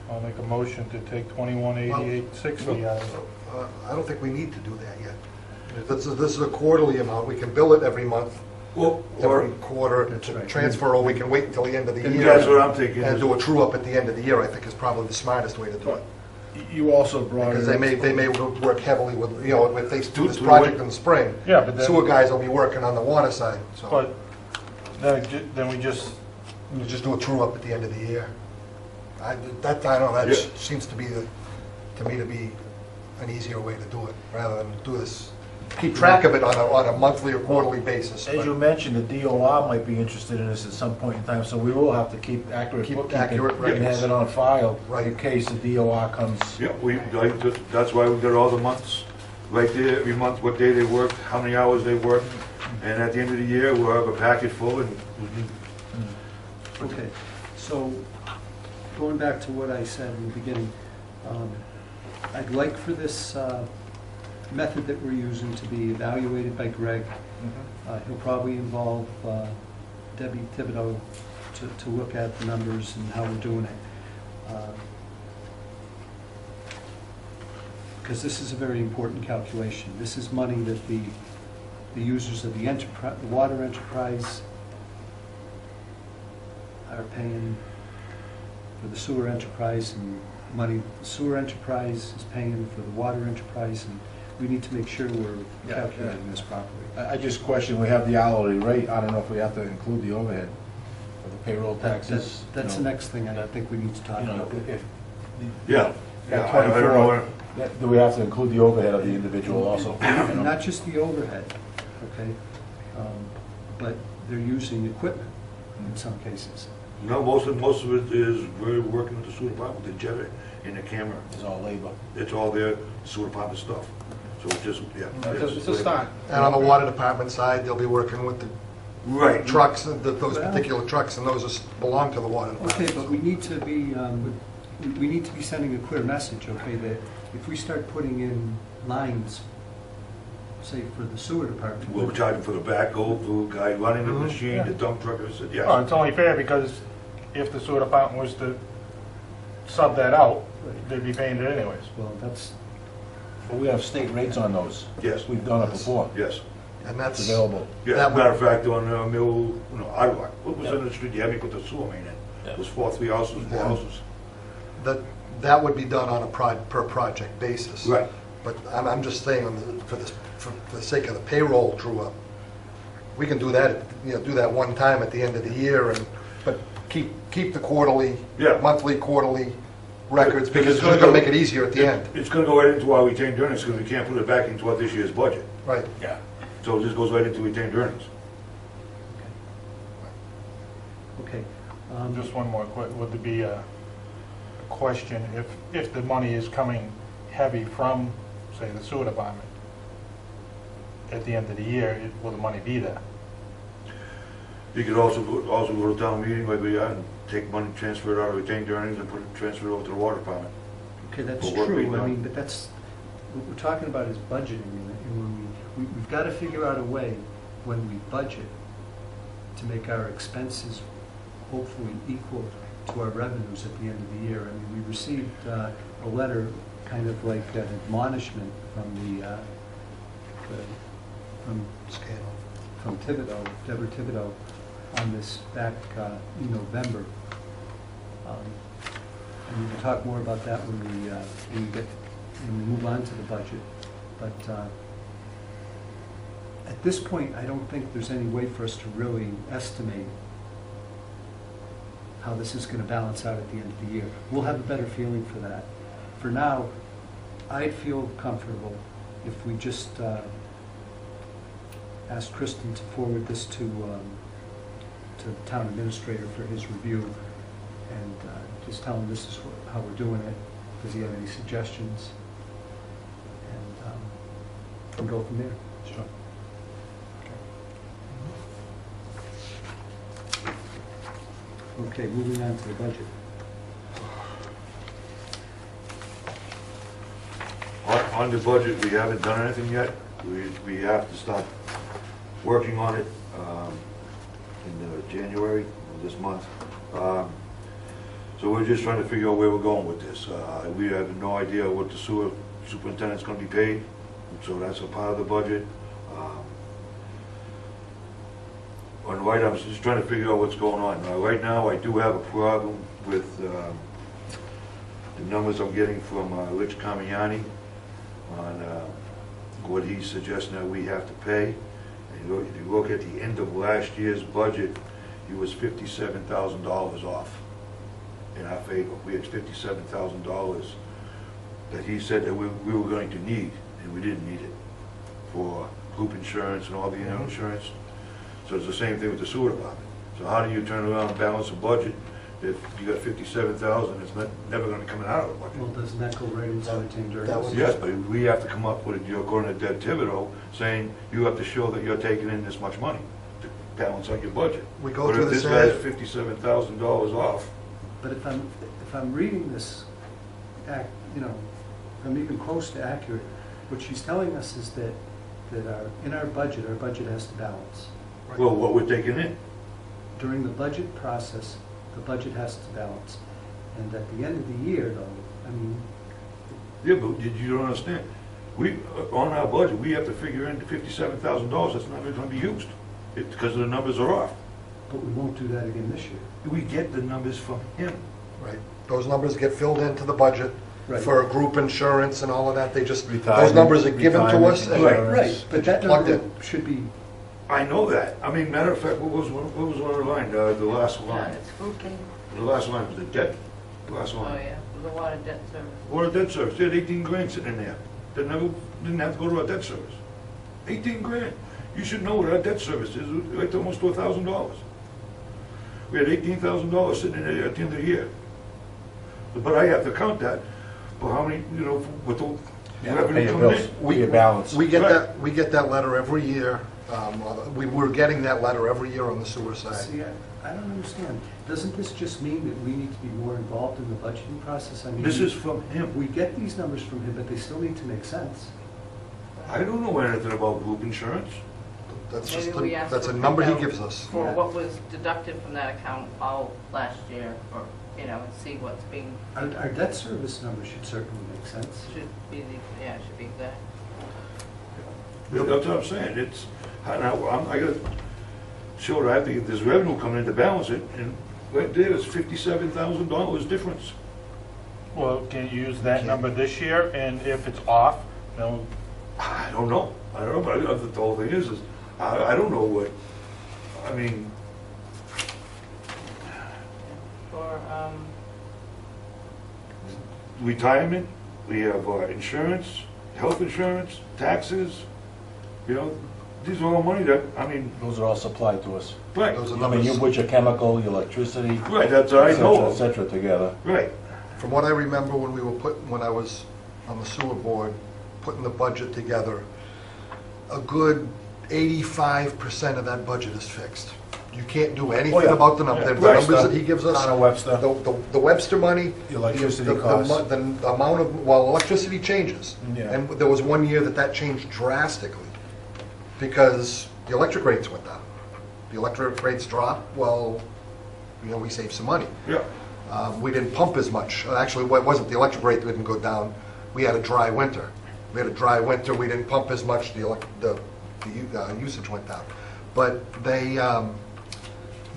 I'll make a motion to take 218860 out of it. I don't think we need to do that yet. This is a quarterly amount, we can bill it every month, Well, every quarter That's to right. transfer, or we can wait until the end of the And year. that's what I'm thinking. And do a true-up at the end of the year, I think is probably the smartest way to do it. You also brought Because it they may work heavily with, if they do this To project wait. in the spring, Yeah, but then- sewer guys will be working on the water side, so But then we just, you just do a true-up at the end of the year. I don't know, that Yeah. seems to me to be an easier way to do it, rather than do this, keep track of it on a monthly or quarterly basis. As but- you mentioned, the DOR might be interested in this at some point in time, so we will have to keep accurate Keep bookkeeping accurate and records. have it on file Right. in case the DOR comes. Yeah, that's why we got all the months, right there, every month, what day they worked, how many hours they worked, and at the end of the year, we'll have a packet full, and Okay, so going back to what I said in the beginning, I'd like for this method that we're using to be evaluated by Greg. He'll probably involve Debbie Thibodeau to look at the numbers and how we're doing it. Because this is a very important calculation. This is money that the users of the water enterprise are paying for the sewer enterprise, and money the sewer enterprise is paying for the water enterprise, and we need to make sure we're calculating this properly. I just question, we have the hourly rate, I don't know if we have to include the overhead for the payroll taxes. That's the next thing I think we need to talk You know, about. if. yeah. That I don't know. 24, do we have to include the overhead of the individual also? You know? Not just the overhead, okay? But they're using equipment in some cases. No, most of it is, we're working with the sewer department, the jetter and the camera. It's all labor. It's all their sewer department stuff. So it's just, yeah. it's a start. And on the water department side, they'll be working with the Right. trucks, those Well- particular trucks, and those belong to the water department. Okay, but we need to be sending a clear message, okay, that if we start putting in lines, say for the sewer department. We'll be charging for the backhoe, for the guy running the machine, the dump truck, I said, oh, yes. it's only fair because if the sewer department was to sub that out, they'd be paying it anyways. Well, that's, But we have state rates on those. Yes. We've done it before. Yes. And It's that's, available. Yeah, That as a matter of fact, on Mill, Iowa, what was Yeah. in the street, you had me put the sewer main in. Yeah. It was three houses, four Yeah. houses. that would be done on a per project basis. Right. But I'm just saying, for the sake of the payroll true-up, we can do that, do that one time at the end of the year, but keep the quarterly, Yeah. monthly, quarterly records, Because because it's going to make it easier at the end. It's gonna go right into our retained earnings, because we can't put it back into our this year's budget. Right. Yeah. So it just goes right into retained earnings. okay. Just one more, would there be a question, if the money is coming heavy from, say, the sewer department, at the end of the year, will the money be there? You could also go to town meeting, like we are, and take money, transfer it out of retained earnings and transfer it over to the water department. Okay, that's For work being true, I done. mean, but that's, what we're talking about is budgeting, and when we've got to figure out a way, when we budget, to make our expenses hopefully equal to our revenues at the end of the year. I mean, we received a letter, kind of like an admonishment from Thibodeau, Deborah Thibodeau, on this back in November. And we can talk more about that when we move on to the budget. But At this point, I don't think there's any way for us to really estimate how this is gonna balance out at the end of the year. We'll have a better feeling for that. For now, I'd feel comfortable if we just ask Kristen to forward this to the town administrator for his review, and just tell him this is how we're doing it. Does he have any suggestions? And go from there. Sure. Okay, moving on to the budget. On the budget, we haven't done anything yet. We have to start working on it in January of this month. So we're just trying to figure out where we're going with this. We have no idea what the sewer superintendent's gonna be paid, so that's a part of the budget. On the right, I'm just trying to figure out what's going on. Right now, I do have a problem with the numbers I'm getting from Rich Carmignani on what he's suggesting that we have to pay. And if you look at the end of last year's budget, he was $57,000 off in our favor. We had $57,000 that he said that we were going to need, and we didn't need it for group insurance and all the insurance. So it's the same thing with the sewer department. So how do you turn around and balance a budget if you got $57,000, it's never gonna come out of the budget? Well, doesn't that go right into retained that earnings? would- Yes, but we have to come up with, you're going to Deb Thibodeau, saying you have to show that you're taking in this much money to balance out your budget. We go through But the if this guy's same- $57,000 off, But if I'm reading this, if I'm even close to accurate, what she's telling us is that in our budget has to balance. well, what we're taking in. During the budget process, the budget has to balance. And at the end of the year, though, I mean, Yeah, but you don't understand. We, on our budget, we have to figure in the $57,000 that's not gonna be used. It's because the numbers are off. but we won't do that again this year. We get the numbers from him. Right, those numbers get filled into the budget Right. for group insurance and all of that, they just, those Retirement- numbers are given to us. and- retirement Right, but that Plugged number in. should be, I know that. I mean, matter of fact, what was on the line, the last Yeah, line? it's fruitcake. The last line was the debt, the last Oh, line. yeah, the water debt service. Water debt service, they had 18 grand sitting in there. That never, didn't have to go to our debt service. 18 grand. You should know what our debt service is, right to almost to $1,000. We had $18,000 sitting in there at the end of the year. But I have to count that for how many, with the Yeah, revenue pay your coming bills, in. pay your balance. We get Right. we get that letter every year. We're getting that letter every year on the sewer side. see, I don't understand. Doesn't this just mean that we need to be more involved in the budgeting process? I mean, This is from him. we get these numbers from him, but they still need to make sense. I don't know anything about group insurance. That's just, Maybe we ask that's a for number he printout gives us. For Yeah. what was deducted from that account all last year, or, and see what's being, Our debt service number should certainly make sense. should be should be exact. That's what I'm saying. It's, I gotta show that I have to get this revenue coming in to balance it, and right there is $57,000 difference. Well, can you use that number this year, and if it's off, I don't know, but the whole thing is I don't know what, I mean, For, retirement, we have insurance, health insurance, taxes, these are all money that, I mean, Those are all supplied to us. right, Those are I mean, you numbers. put your chemical, your electricity, right, that's what I et know cetera, et of. cetera, together. Right, From what I remember when I was on the sewer board, putting the budget together, a good 85% of that budget is fixed. You can't do anything yeah. about the numbers. Yeah. The Right. numbers that he gives us. Town of Webster. The Webster money. The electricity the costs. The amount of, well, electricity changes. Yeah. And there was one year that changed drastically because the electric rates went down. The electric rates dropped, well, we saved some money. yeah, We didn't pump as much. Actually, it wasn't the electric rate that didn't go down. We had a dry winter. We didn't pump as much, the usage went down. But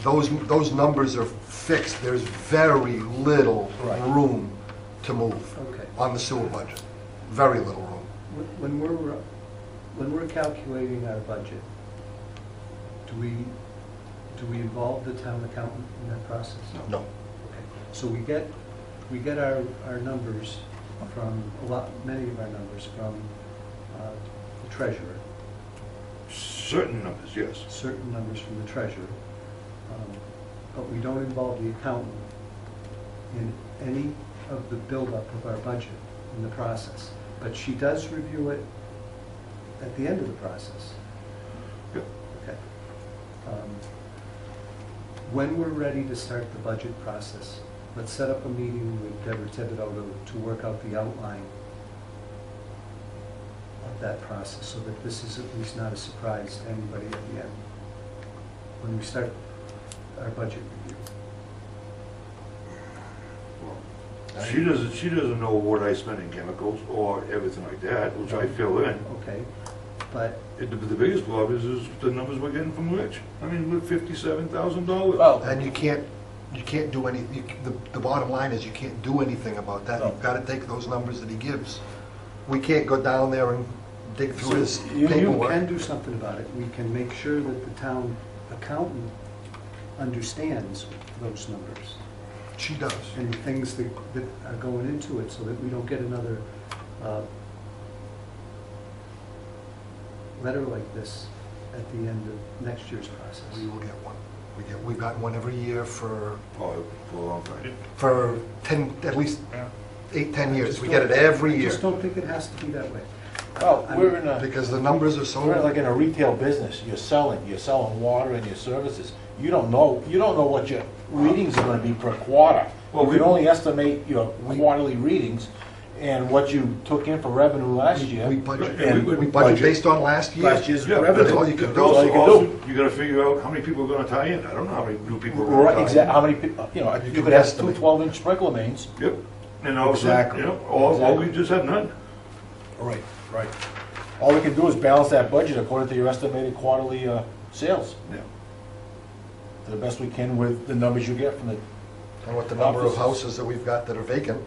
those numbers are fixed. There's very little Right. room to move Okay. on the sewer budget. Very little room. When when we're calculating our budget, do we involve the town accountant in that process? No. Okay. So we get our numbers from, many of our numbers from the treasurer, Certain numbers, yes. certain numbers from the treasurer, but we don't involve the accountant in any of the buildup of our budget in the process. But she does review it at the end of the process. Yep. Okay. When we're ready to start the budget process, let's set up a meeting with Deborah Thibodeau to work out the outline of that process, so that this is at least not a surprise to anybody at the end, when we start our budget review. She doesn't know what I spend in chemicals or everything like that, which I fill in. Okay, but, The biggest problem is the numbers we're getting from Rich. I mean, we're $57,000. Well, And you can't do any, the bottom line is you can't do anything about that. No. You've got to take those numbers that he gives. We can't go down there and dig through his you paperwork. can do something about it. We can make sure that the town accountant understands those numbers She does. and the things that are going into it, so that we don't get another letter like this at the end of next year's process. We will get one. We've gotten one every year for Oh, for a long time. 10, at least Yeah. 8, 10 I years. just We get it don't- every I year. just don't think it has to be that way. well, I we're mean, in a, Because the numbers are so. we're like in a retail business. You're selling water and your services. You don't know what your readings are gonna be per quarter. Well, You we- can only estimate your quarterly readings and what you took in for revenue last year. We budget, And we budget based on last year. Last year's Yeah, revenue. That's all you can do. That's all you can Also, do. you gotta figure out how many people are gonna tie in. I don't know how many new people are gonna Right, tie in. exactly, how many people, you You you can could have two estimate. 12-inch sprinkler mains. Yep. And all of a sudden, Exactly. you know, or Exactly. we just have none. Right. All we can do is balance that budget according to your estimated quarterly sales, Yeah. to the best we can with the numbers you get from the, And with the number of Offices. houses that we've got that are vacant,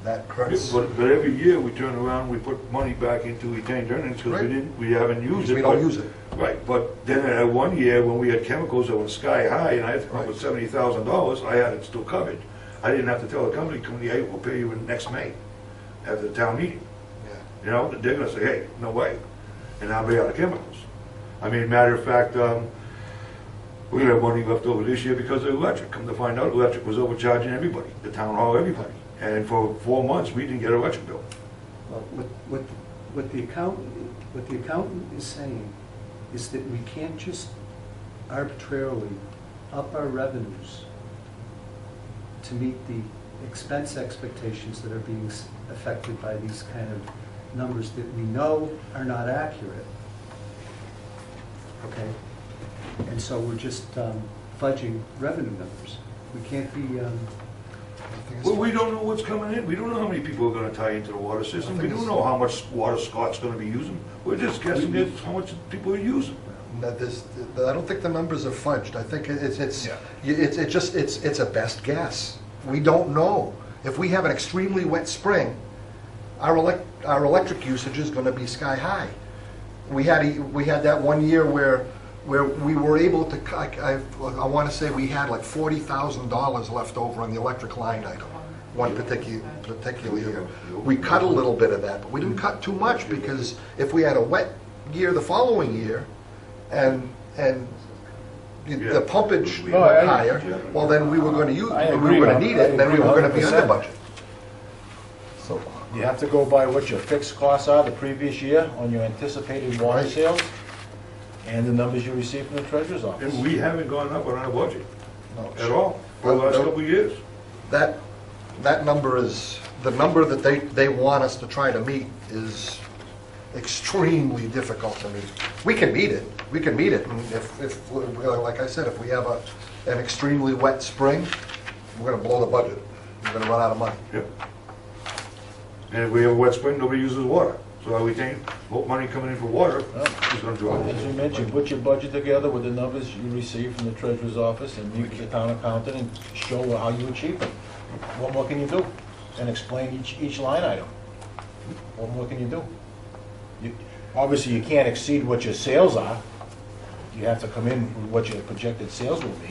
that hurts. But every year, we turn around, we put money back into retained earnings because Right. we haven't used it. We don't but- use it. Right, but then at one year, when we had chemicals that went sky high, and I had to come up with $70,000, I had it still covered. I didn't have to tell the company, hey, we'll pay you in next May, after the town meeting. Yeah. You know, they're gonna say, hey, no way, and I'll be out of chemicals. I mean, matter of fact, we're gonna have money left over this year because of electric. Come to find out, electric was overcharging everybody, the town hall, everybody. And for 4 months, we didn't get an electric bill. Well, what the accountant is saying is that we can't just arbitrarily up our revenues to meet the expense expectations that are being affected by these kind of numbers that we know are not accurate. Okay? And so we're just fudging revenue numbers. We can't be, Everything is Well, we fine. don't know what's coming in. We don't know how many people are gonna tie into the water system. We don't know how much water Scott's gonna be using. We're just guessing at how much people are using. That this, I don't think the numbers are fudged. I think it's Yeah. just, it's a best guess. We don't know. If we have an extremely wet spring, our electric usage is gonna be sky high. We had that one year where we were able to, I wanna say we had like $40,000 left over on the electric line item, one particular year. We cut a little bit of that, but we didn't cut too much, because if we had a wet year the following year, and the pumpage No, went I- higher, well, then we were gonna use, I we agree, were gonna I need it, and then we agree were gonna be 100%. under budget. So, you have to go by what your fixed costs are the previous year on your anticipated water Right. sales and the numbers you receive from the treasurer's office. And we haven't gone up on our budget no. at all for the last Well, couple of years. That number is, the number that they want us to try to meet is extremely difficult to meet. We can meet it, and if, like I said, if we have an extremely wet spring, we're gonna blow the budget. We're gonna run out of money. Yep. And if we have a wet spring, nobody uses water. So we think, what money coming in for water is gonna drive As we it. mentioned, put your budget together with the numbers you receive from the treasurer's office and meet with the town accountant and show how you achieve them. What more can you do? And explain each line item. What more can you do? obviously you can't exceed what your sales are. You have to come in with what your projected sales will be.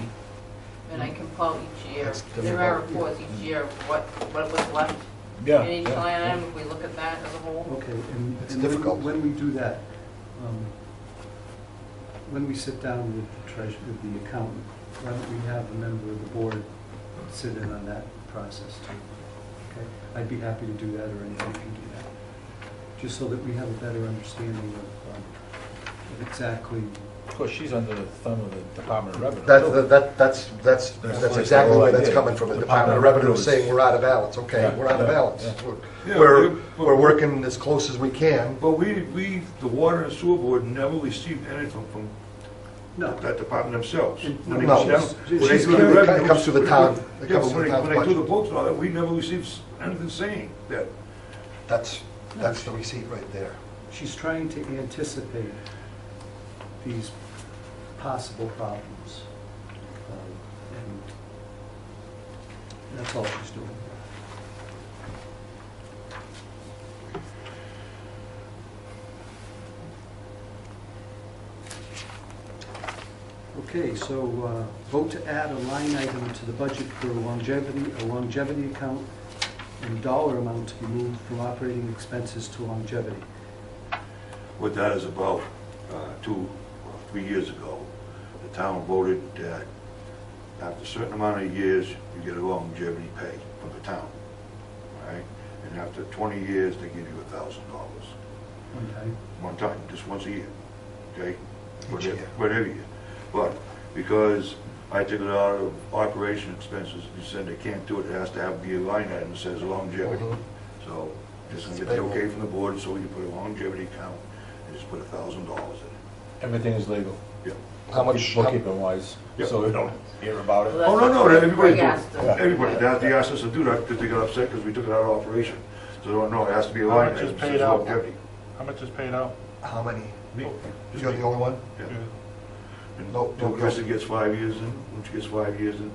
And I can pull each year, That's there are difficult. reports each year of what was left Yeah. in each line item, if we look at that as a whole. Okay, and It's and difficult. when we do that, when we sit down with the treasurer, with the accountant, why don't we have a member of the board sit in on that process too? Okay, I'd be happy to do that, or anybody can do that, just so that we have a better understanding of exactly. Of course, she's under the thumb of the Department of Revenue. That's exactly where that's coming from. The Department of Revenue is saying we're out of balance. Okay, Yeah, we're out of yeah, balance. Yeah, We're working as close as we can. But the Water and Sewer Board never received anything from No. that department themselves. No, When they no, come down- she's- when they she's- do the it revenues- comes to the town- it Yeah, comes but to when the they town's do the budget. books and all that, we never received anything saying that. That's the receipt right there. She's trying to anticipate these possible problems. And that's all she's doing. Okay, so vote to add a line item to the budget for a longevity account, and dollar amount to be moved from operating expenses to longevity. What that is about, 2 or 3 years ago, the town voted that after a certain amount of years, you get a longevity pay from the town, right? And after 20 years, they give you $1,000. Okay. One time, just once a year, okay? Each year. Whatever year. But because I took it out of operation expenses, you said they can't do it, it has to be a line item that says longevity. Mhm. So just gonna get the okay from the board, so we can put a longevity account and just put $1,000 in it. Everything is legal, Yeah. How much, bookkeeping wise, Yeah. so we don't hear about it. Well, Oh, no, Greg everybody, asked us. everybody, they asked us to do that because they got upset because we took it out of operation. So, no, it has to be a How line much item is that paid says out? longevity. How much is paid out? how many? Me. Just You're me. the only one? Yeah. And No, till no, Kristen gets 5 years in, when she gets 5 years in,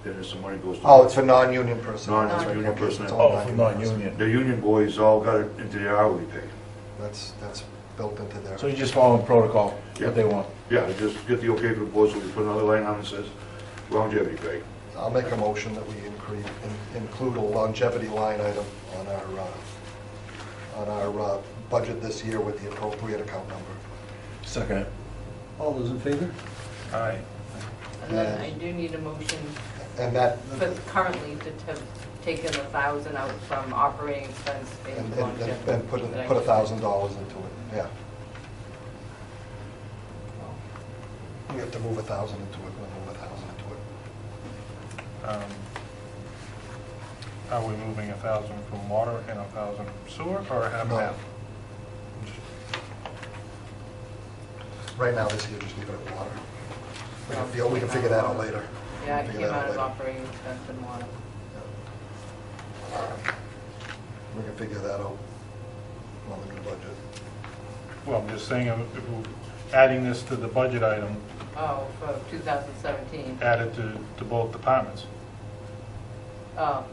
then there's some money goes to. Oh, it's for non-union personnel. Non-union Okay, it's personnel. all Oh, for non-union. The union boys all got it into their hourly pay. That's built into their. So you're just following protocol, Yeah. what they want. Yeah, just get the okay from the board, so we put another line on that says longevity pay. I'll make a motion that we include a longevity line item on our budget this year with the appropriate account number. Second. All those in favor? Aye. And then I do need a motion, And that, but currently to have taken 1,000 out from operating expense and into longevity. and put $1,000 into it, yeah. We have to move 1,000 into it, we'll move 1,000 into it. Are we moving 1,000 from water and 1,000 from sewer, or half and No. half? Right now, this year, just leave it at water. We can figure that out later. Yeah, We it can came figure that out of later. operating expense and water. We can figure that out on the new budget. Well, I'm just saying, if we're adding this to the budget item, Oh, for 2017. added to both departments, Oh,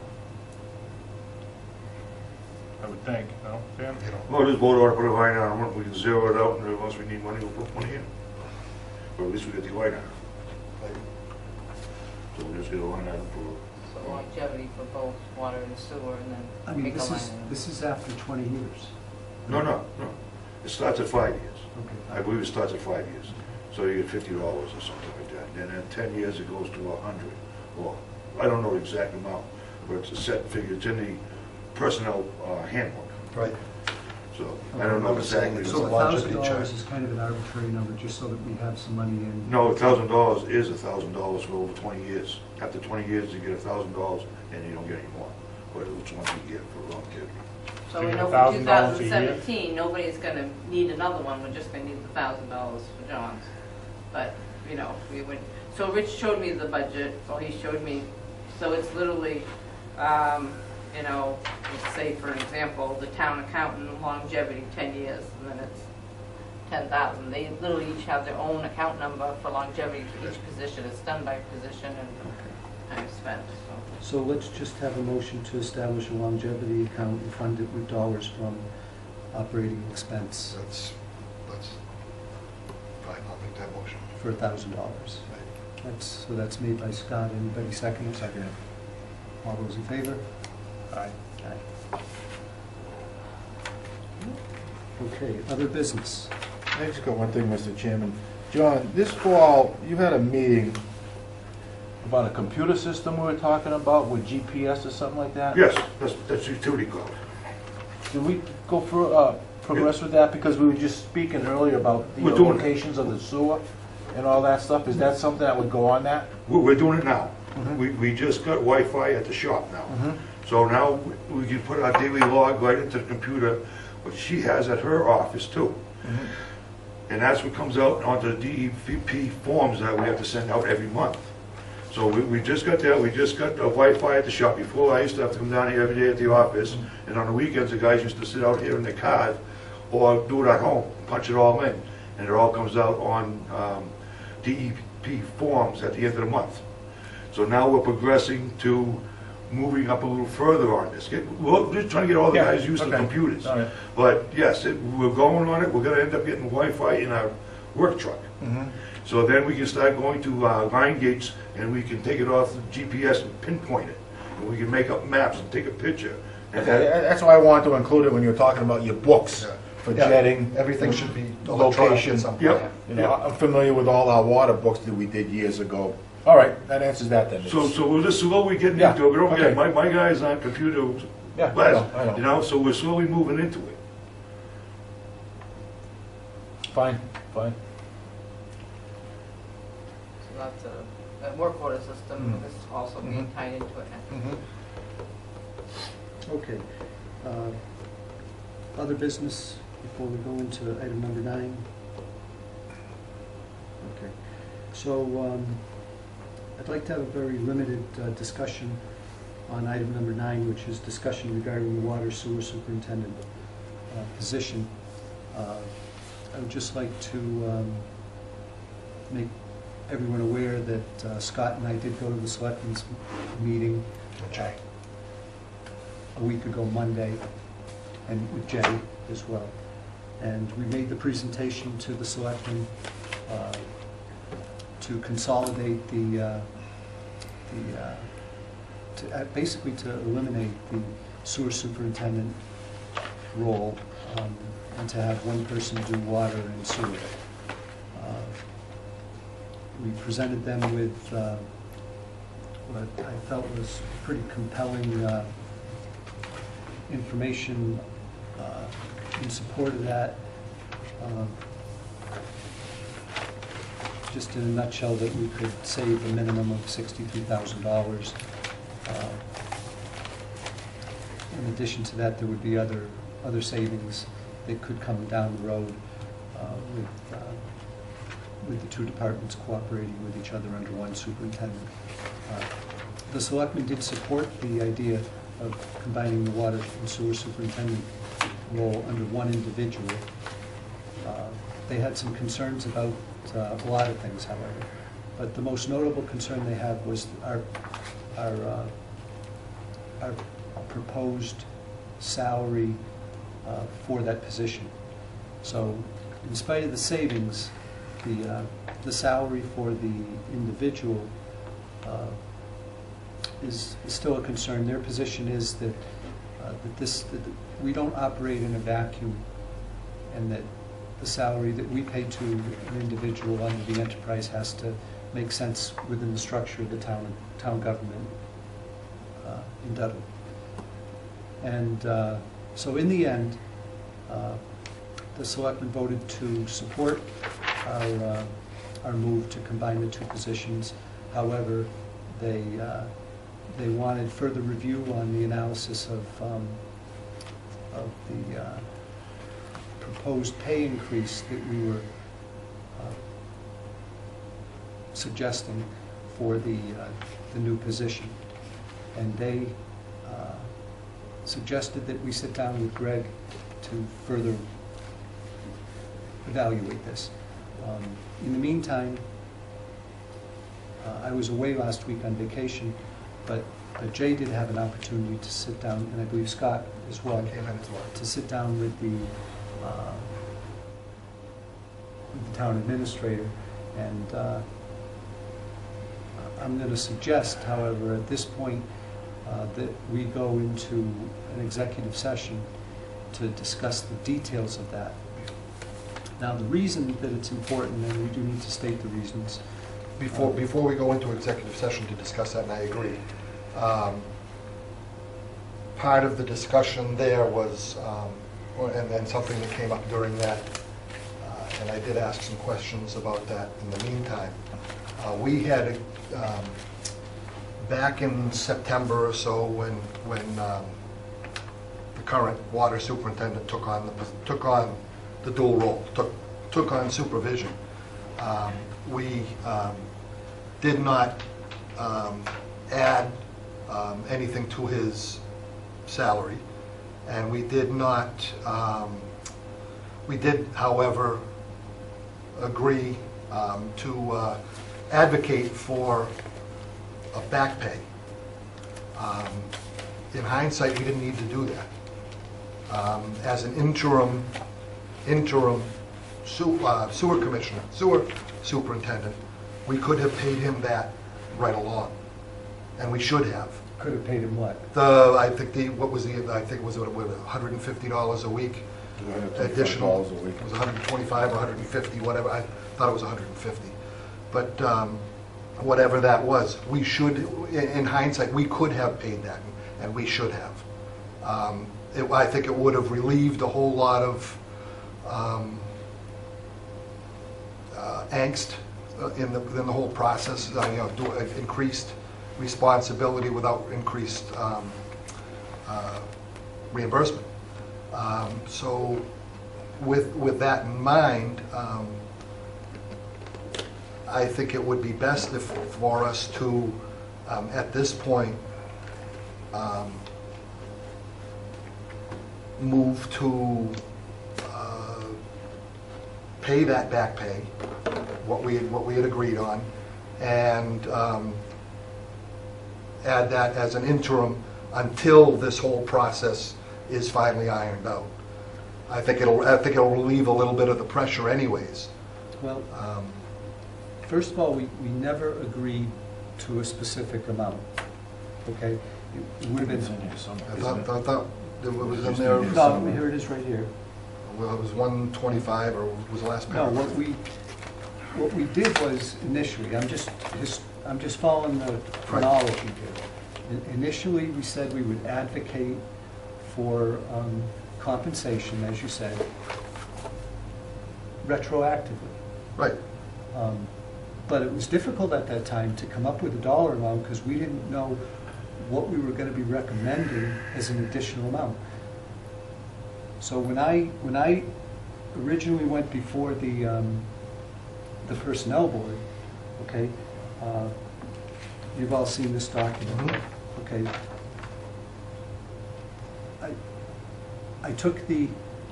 I would think, no, Dan? You know, Well, this board ought to put a line on it, we can zero it out, and then once we need money, we'll put money in. Or at least we get the line item. like, So we'll just get a line item for. so longevity for both water and sewer, and I then mean, make a line. item. this is after 20 years. No. It starts at 5 years. Okay. I believe it starts at 5 years. So you get $50 or something like that. And then 10 years it goes to 100. Or, I don't know the exact amount, but it's a set figure. It's in the personnel handbook. right. So I don't know I'm saying exactly. it's So a longevity $1,000 check. is kind of an arbitrary number, just so that we have some money in. No, $1,000 is $1,000 for over 20 years. After 20 years, you get $1,000 and you don't get any more. But it's once you get for longevity. So So we you know get for $1,000 a year? 2017, nobody's gonna need another one, we're just gonna need the $1,000 for John's. But, you know, we would, so Rich showed me the budget, so he showed me, so it's literally, you know, let's say for example, the town accountant longevity 10 years, and then it's 10,000. They literally each have their own account number for longevity for each position. It's done by position and time spent, so. So let's just have a motion to establish a longevity account and fund it with dollars from operating expense. That's that's fine, I'll make that motion. for $1,000. That's made by Scott. Anybody second it? Second. All those in favor? Aye. Aye. Okay, other business. I just got one thing, Mr. Chairman. John, this fall, you had a meeting about a computer system we were talking about with GPS or something like that? Yes, that's utility code. Did we go for, progress with that? Because we were just speaking earlier about the We're doing it. locations of the sewer and all that stuff. Is that something that would go on that? We're doing it now. Mhm. We just got Wi-Fi at the shop now. Mhm. So now we can put our daily log right into the computer, what she has at her office too. And that's what comes out onto the DEP forms that we have to send out every month. So we just got that, we just got the Wi-Fi at the shop. Before, I used to have to come down here every day at the office, and on the weekends, the guys used to sit out here in the car or do it at home, punch it all in. And it all comes out on DEP forms at the end of the month. So now we're progressing to moving up a little further on this. We're just trying to get all the Yeah, guys used to okay. computers. All right. But yes, we're going on it. We're gonna end up getting Wi-Fi in our work truck. Mhm. So then we can start going to line gates, and we can take it off the GPS and pinpoint it. And we can make up maps and take a picture. And Okay, that's why I wanted to include it when you were talking about your books Yeah. for Yeah. jetting. Everything should be electronic Location. at some point. Yep. You know, I'm familiar with all our water books that we did years ago. All right, that answers that then. So we're just slowly getting Yeah, into it. But don't forget, okay. my guys aren't computer Yeah, I blessed, know, I know. you know, so we're slowly moving into it. Fine, fine. So that's a work order system, Mm. this is also being tied into it. Mhm. Okay. Other business before we go into item number 9? Okay. So I'd like to have a very limited discussion on item number 9, which is discussion regarding the water sewer superintendent position. I would just like to make everyone aware that Scott and I did go to the selectmen's meeting Okay. a week ago Monday, and with Jay as well. And we made the presentation to the selectmen to consolidate basically to eliminate the sewer superintendent role and to have one person do water and sewer. We presented them with what I felt was pretty compelling information in support of that. Just in a nutshell, that we could save a minimum of $63,000. In addition to that, there would be other savings that could come down the road with the two departments cooperating with each other under one superintendent. The selectmen did support the idea of combining the water and sewer superintendent role under one individual. They had some concerns about a lot of things, however, but the most notable concern they had was our proposed salary for that position. So, in spite of the savings, the salary for the individual is still a concern. Their position is that that we don't operate in a vacuum, and that the salary that we pay to an individual under the enterprise has to make sense within the structure of the town government in Dudley. And so in the end, the selectmen voted to support our move to combine the two positions. However, they wanted further review on the analysis of the proposed pay increase that we were suggesting for the new position. And they suggested that we sit down with Greg to further evaluate this. In the meantime, I was away last week on vacation, but Jay did have an opportunity to sit down, and I believe Scott as well, Came in as well. to sit down with with the town administrator. And I'm going to suggest, however, at this point, that we go into an executive session to discuss the details of that. Now, the reason that it's important, and we do need to state the reasons. Before we go into executive session to discuss that, and I agree, part of the discussion there was, and then something that came up during that, and I did ask some questions about that in the meantime. We had, back in September or so, when the current water superintendent took on the dual role, took on supervision, we did not add anything to his salary, and we did, however, agree to advocate for a back pay. In hindsight, we didn't need to do that. As an interim sewer commissioner, sewer superintendent, we could have paid him that right along, and we should have. Could have paid him what? I think it was $150 a week additional. $125 a week. It was 125 or 150, whatever. I thought it was 150. But whatever that was, we should, in hindsight, we could have paid that, and we should have. I think it would have relieved a whole lot of angst in the whole process, increased responsibility without increased reimbursement. So with that in mind, I think it would be best for us to, at this point, move to pay that back pay, what we had agreed on, and add that as an interim until this whole process is finally ironed out. I think it'll relieve a little bit of the pressure anyways. Well, first of all, we never agreed to a specific amount, okay? It would have It's in been, here somewhere, I isn't it? thought it was in there. no, here it is right here. Well, it was 125, or was the last No, paragraph? what we did was initially, I'm just following the chronology here. Initially, we said we would advocate for compensation, as you said, retroactively. Right. But it was difficult at that time to come up with a dollar amount because we didn't know what we were going to be recommending as an additional amount. So when I originally went before the personnel board, okay, you've all seen this document, Mhm. okay. I took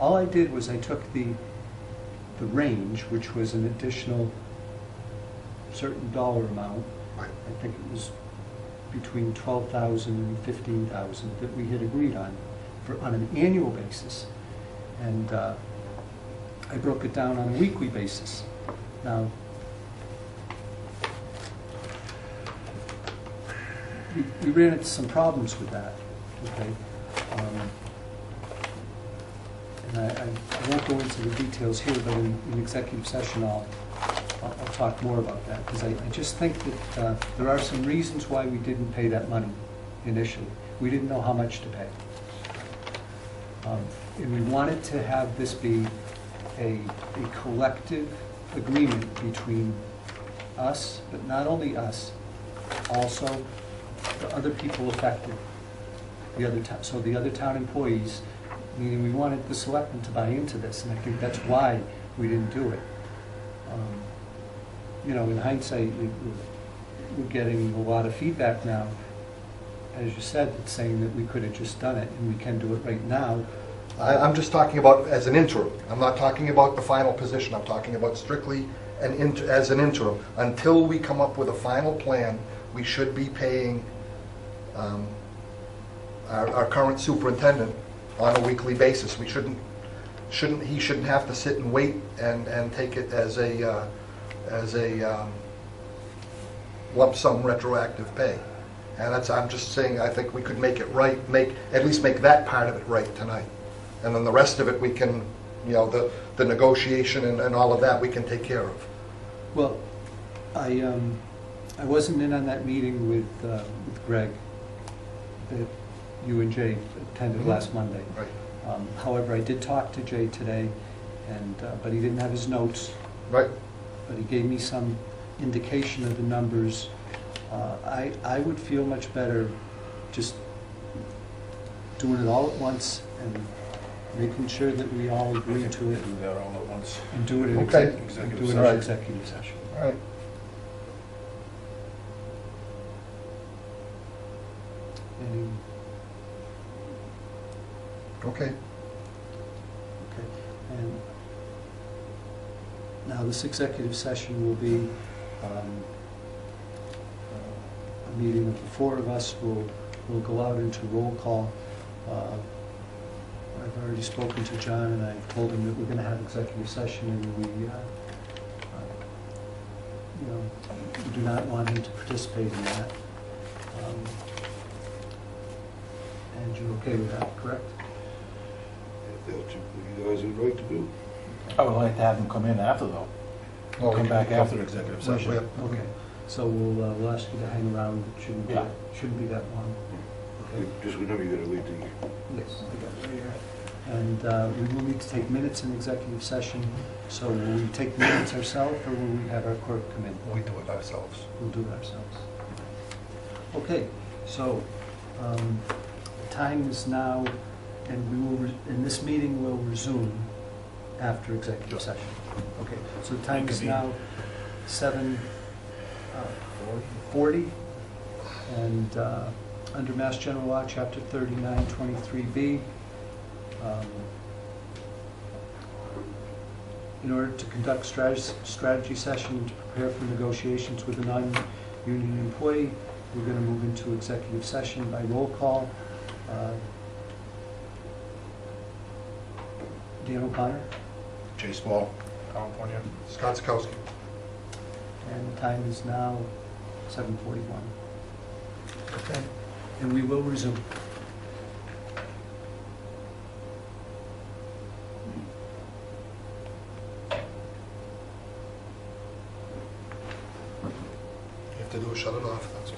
all I did was I took the range, which was an additional certain dollar amount. Right. I think it was between 12,000 and 15,000 that we had agreed on on an annual basis. And I broke it down on a weekly basis. Now, we ran into some problems with that, okay? And I won't go into the details here, but in executive session, I'll talk more about that, because I just think that there are some reasons why we didn't pay that money initially. We didn't know how much to pay. And we wanted to have this be a collective agreement between us, but not only us, also the other people affected, the other town employees, meaning we wanted the selectmen to buy into this, and I think that's why we didn't do it. In hindsight, we're getting a lot of feedback now, as you said, that's saying that we could have just done it, and we can do it right now. I'm just talking about as an interim. I'm not talking about the final position. I'm talking about strictly as an interim. Until we come up with a final plan, we should be paying our current superintendent on a weekly basis. We shouldn't he shouldn't have to sit and wait and take it as a lump sum retroactive pay. And I'm just saying, I think we could make it right, at least make that part of it right tonight. And then the rest of it, we can, the negotiation and all of that, we can take care of. Well, I wasn't in on that meeting with Greg that you and Jay attended last Monday. Right. However, I did talk to Jay today, but he didn't have his notes. Right. But he gave me some indication of the numbers. I would feel much better just doing it all at once and making sure that we all agree to it Do that all at once. and do it in Okay. executive session. All right. Any- Okay. Okay. And now this executive session will be a meeting of the four of us. We'll go out into roll call. I've already spoken to John, and I've told him that we're going to have executive session, and we do not want him to participate in that. And you're okay with that, correct? If that's what you guys would like to do. I would like to have them come in after, though. Well, Come we back can- after executive session. Okay. So we'll ask you to hang around. It shouldn't be Yeah. that long. Okay. Just remember, you gotta wait till you... Yes, I got it right here. And we will need to take minutes in executive session. So will we take minutes ourselves, or will we have our clerk come in? We do it ourselves. We'll do it ourselves. Okay, so time is now, and this meeting will resume after executive session. Okay, so the time is now 7:40, and under Mass General Law, Chapter 3923B, in order to conduct strategy session and to prepare for negotiations with a non-union employee, we're going to move into executive session by roll call. Dan O'Connor, Jay Small. California. Scott Sikowski. and the time is now 7:41. Okay. And we will resume. You have to do is shut it off, that's all.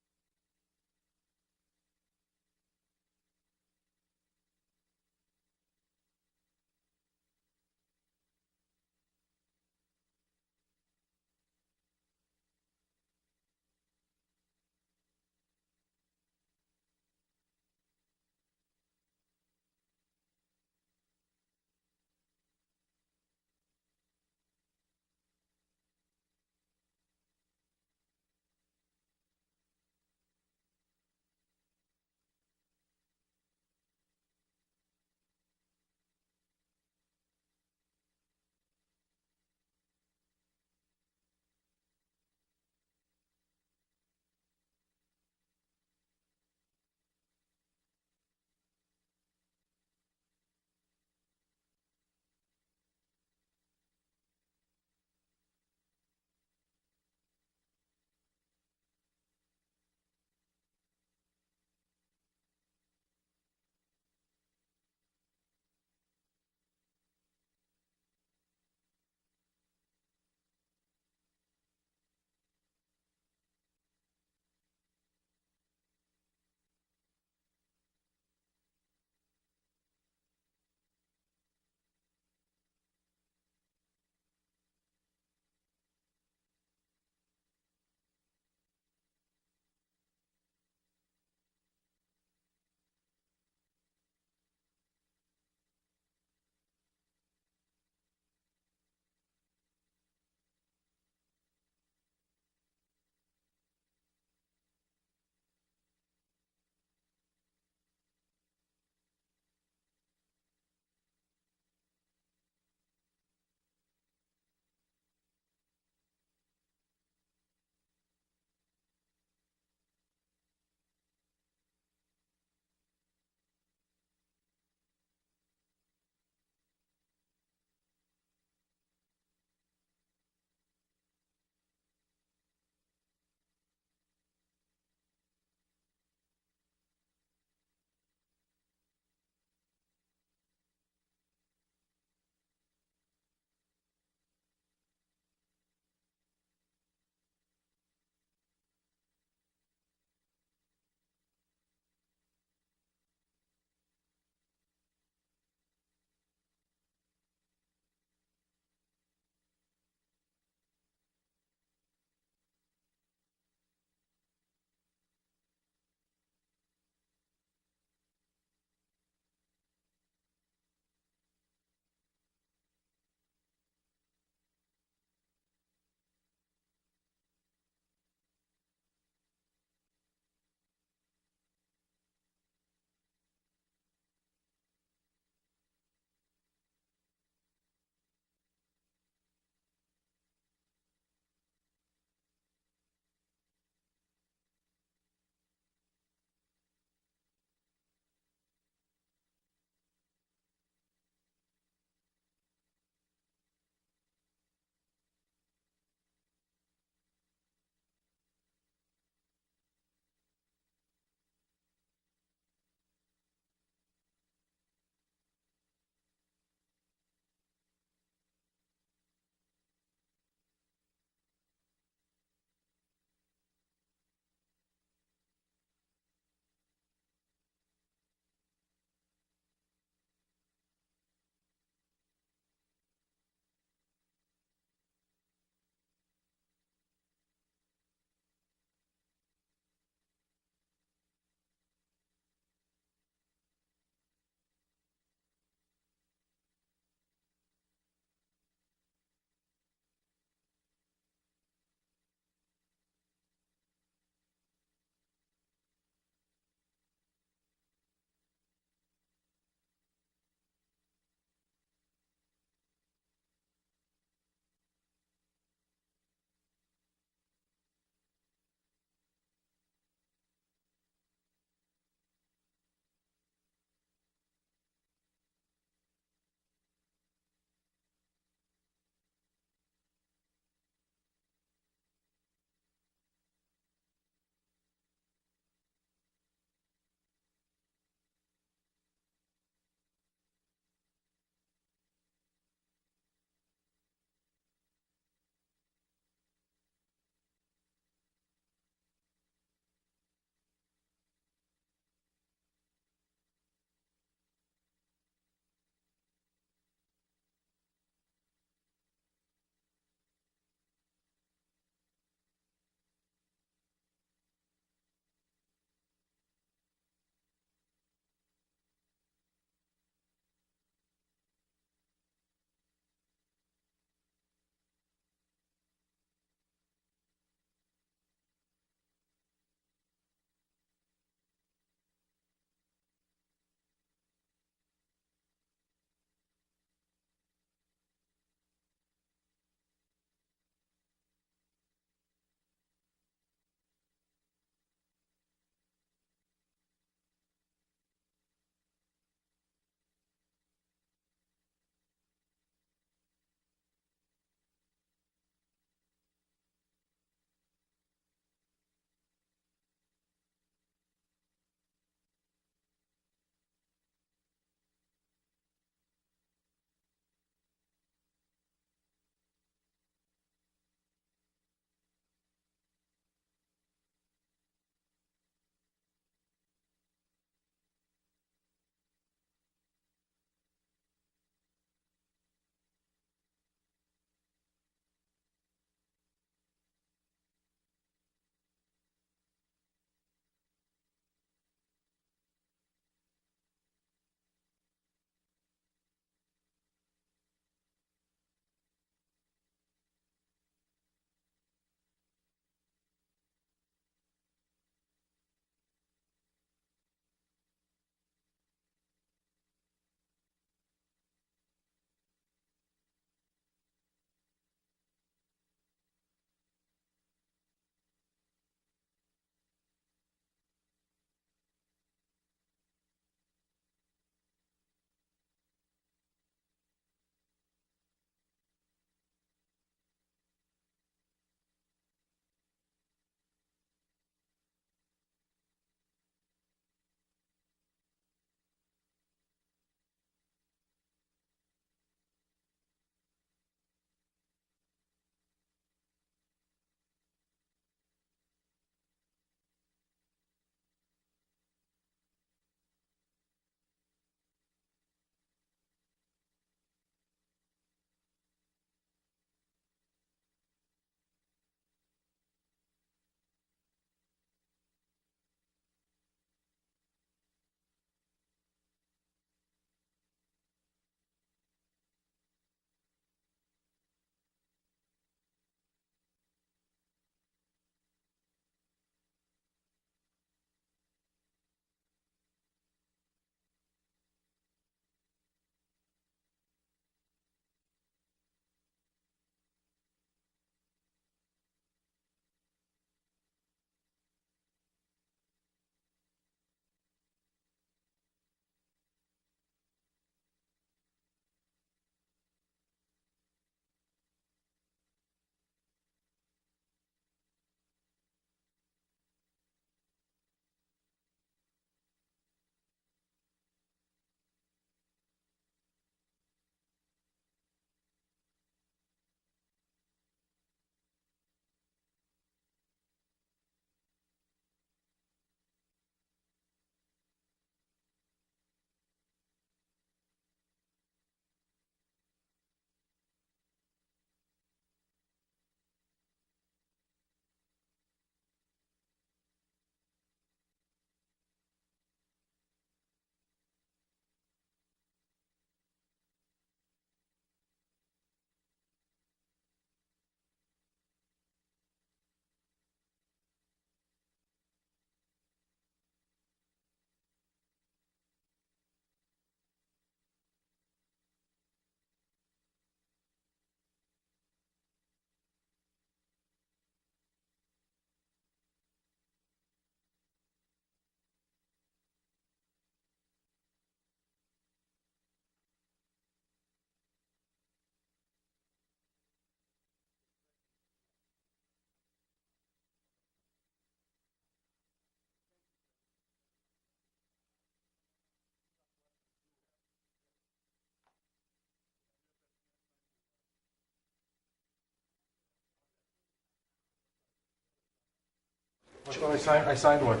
Well, I signed one.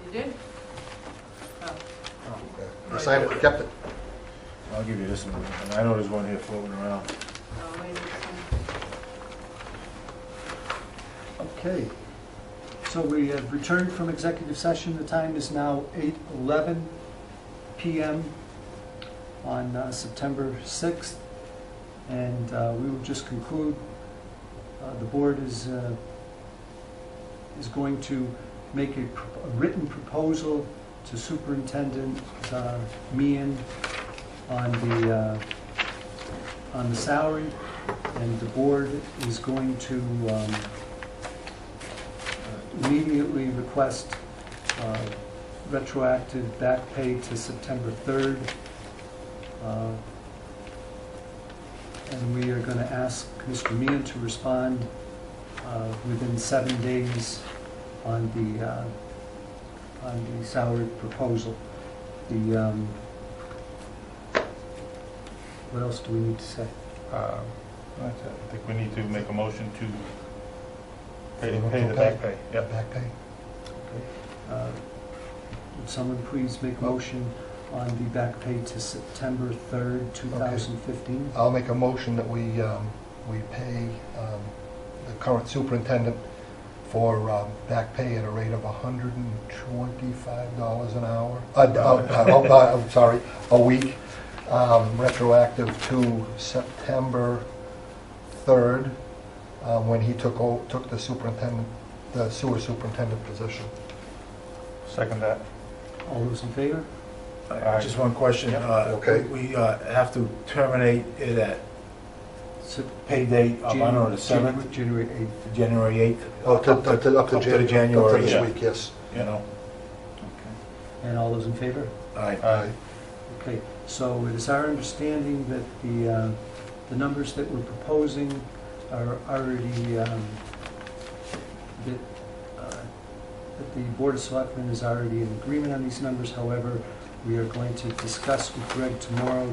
You did? Oh. I signed it, kept it. I'll give you this one. And I know there's one here floating around. Oh, wait, Okay. So we have returned from executive session. The time is now 8:11 PM on September 6th. And we will just conclude. The board is going to make a written proposal to Superintendent Meehan on the salary, and the board is going to immediately request retroactive back pay to September 3rd. And we are going to ask Mr. Meehan to respond within 7 days on the salary proposal. What else do we need to say? I think we need to make a motion to pay the back pay. Yep. Back pay. Okay. Would someone please make a motion on the back pay to September 3rd, 2015? I'll make a motion that we pay the current superintendent for back pay at a rate of $125 an hour. I'm sorry, a week, retroactive to September 3rd, when he took the sewer superintendent position. Second that. All those in favor? Just one question. Okay. We have to terminate it at pay date of, I don't know, the 7th? January 8th. January 8th? Up to January, Up to this yeah. week, yes. You know? Okay. And all those in favor? Aye. Okay, so it is our understanding that the numbers that we're proposing are already, that the Board of Selectmen is already in agreement on these numbers. However, we are going to discuss with Greg tomorrow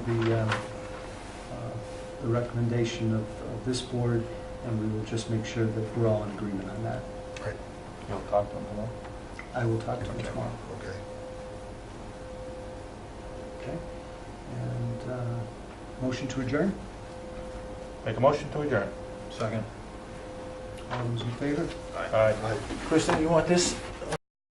the recommendation of this board, and we will just make sure that we're all in agreement on that. Right. You'll talk to him tomorrow? I will talk to him Okay. tomorrow. Okay. Okay? And motion to adjourn? Make a motion to adjourn. Second. All those in favor? Aye. Aye. Kristen, you want this?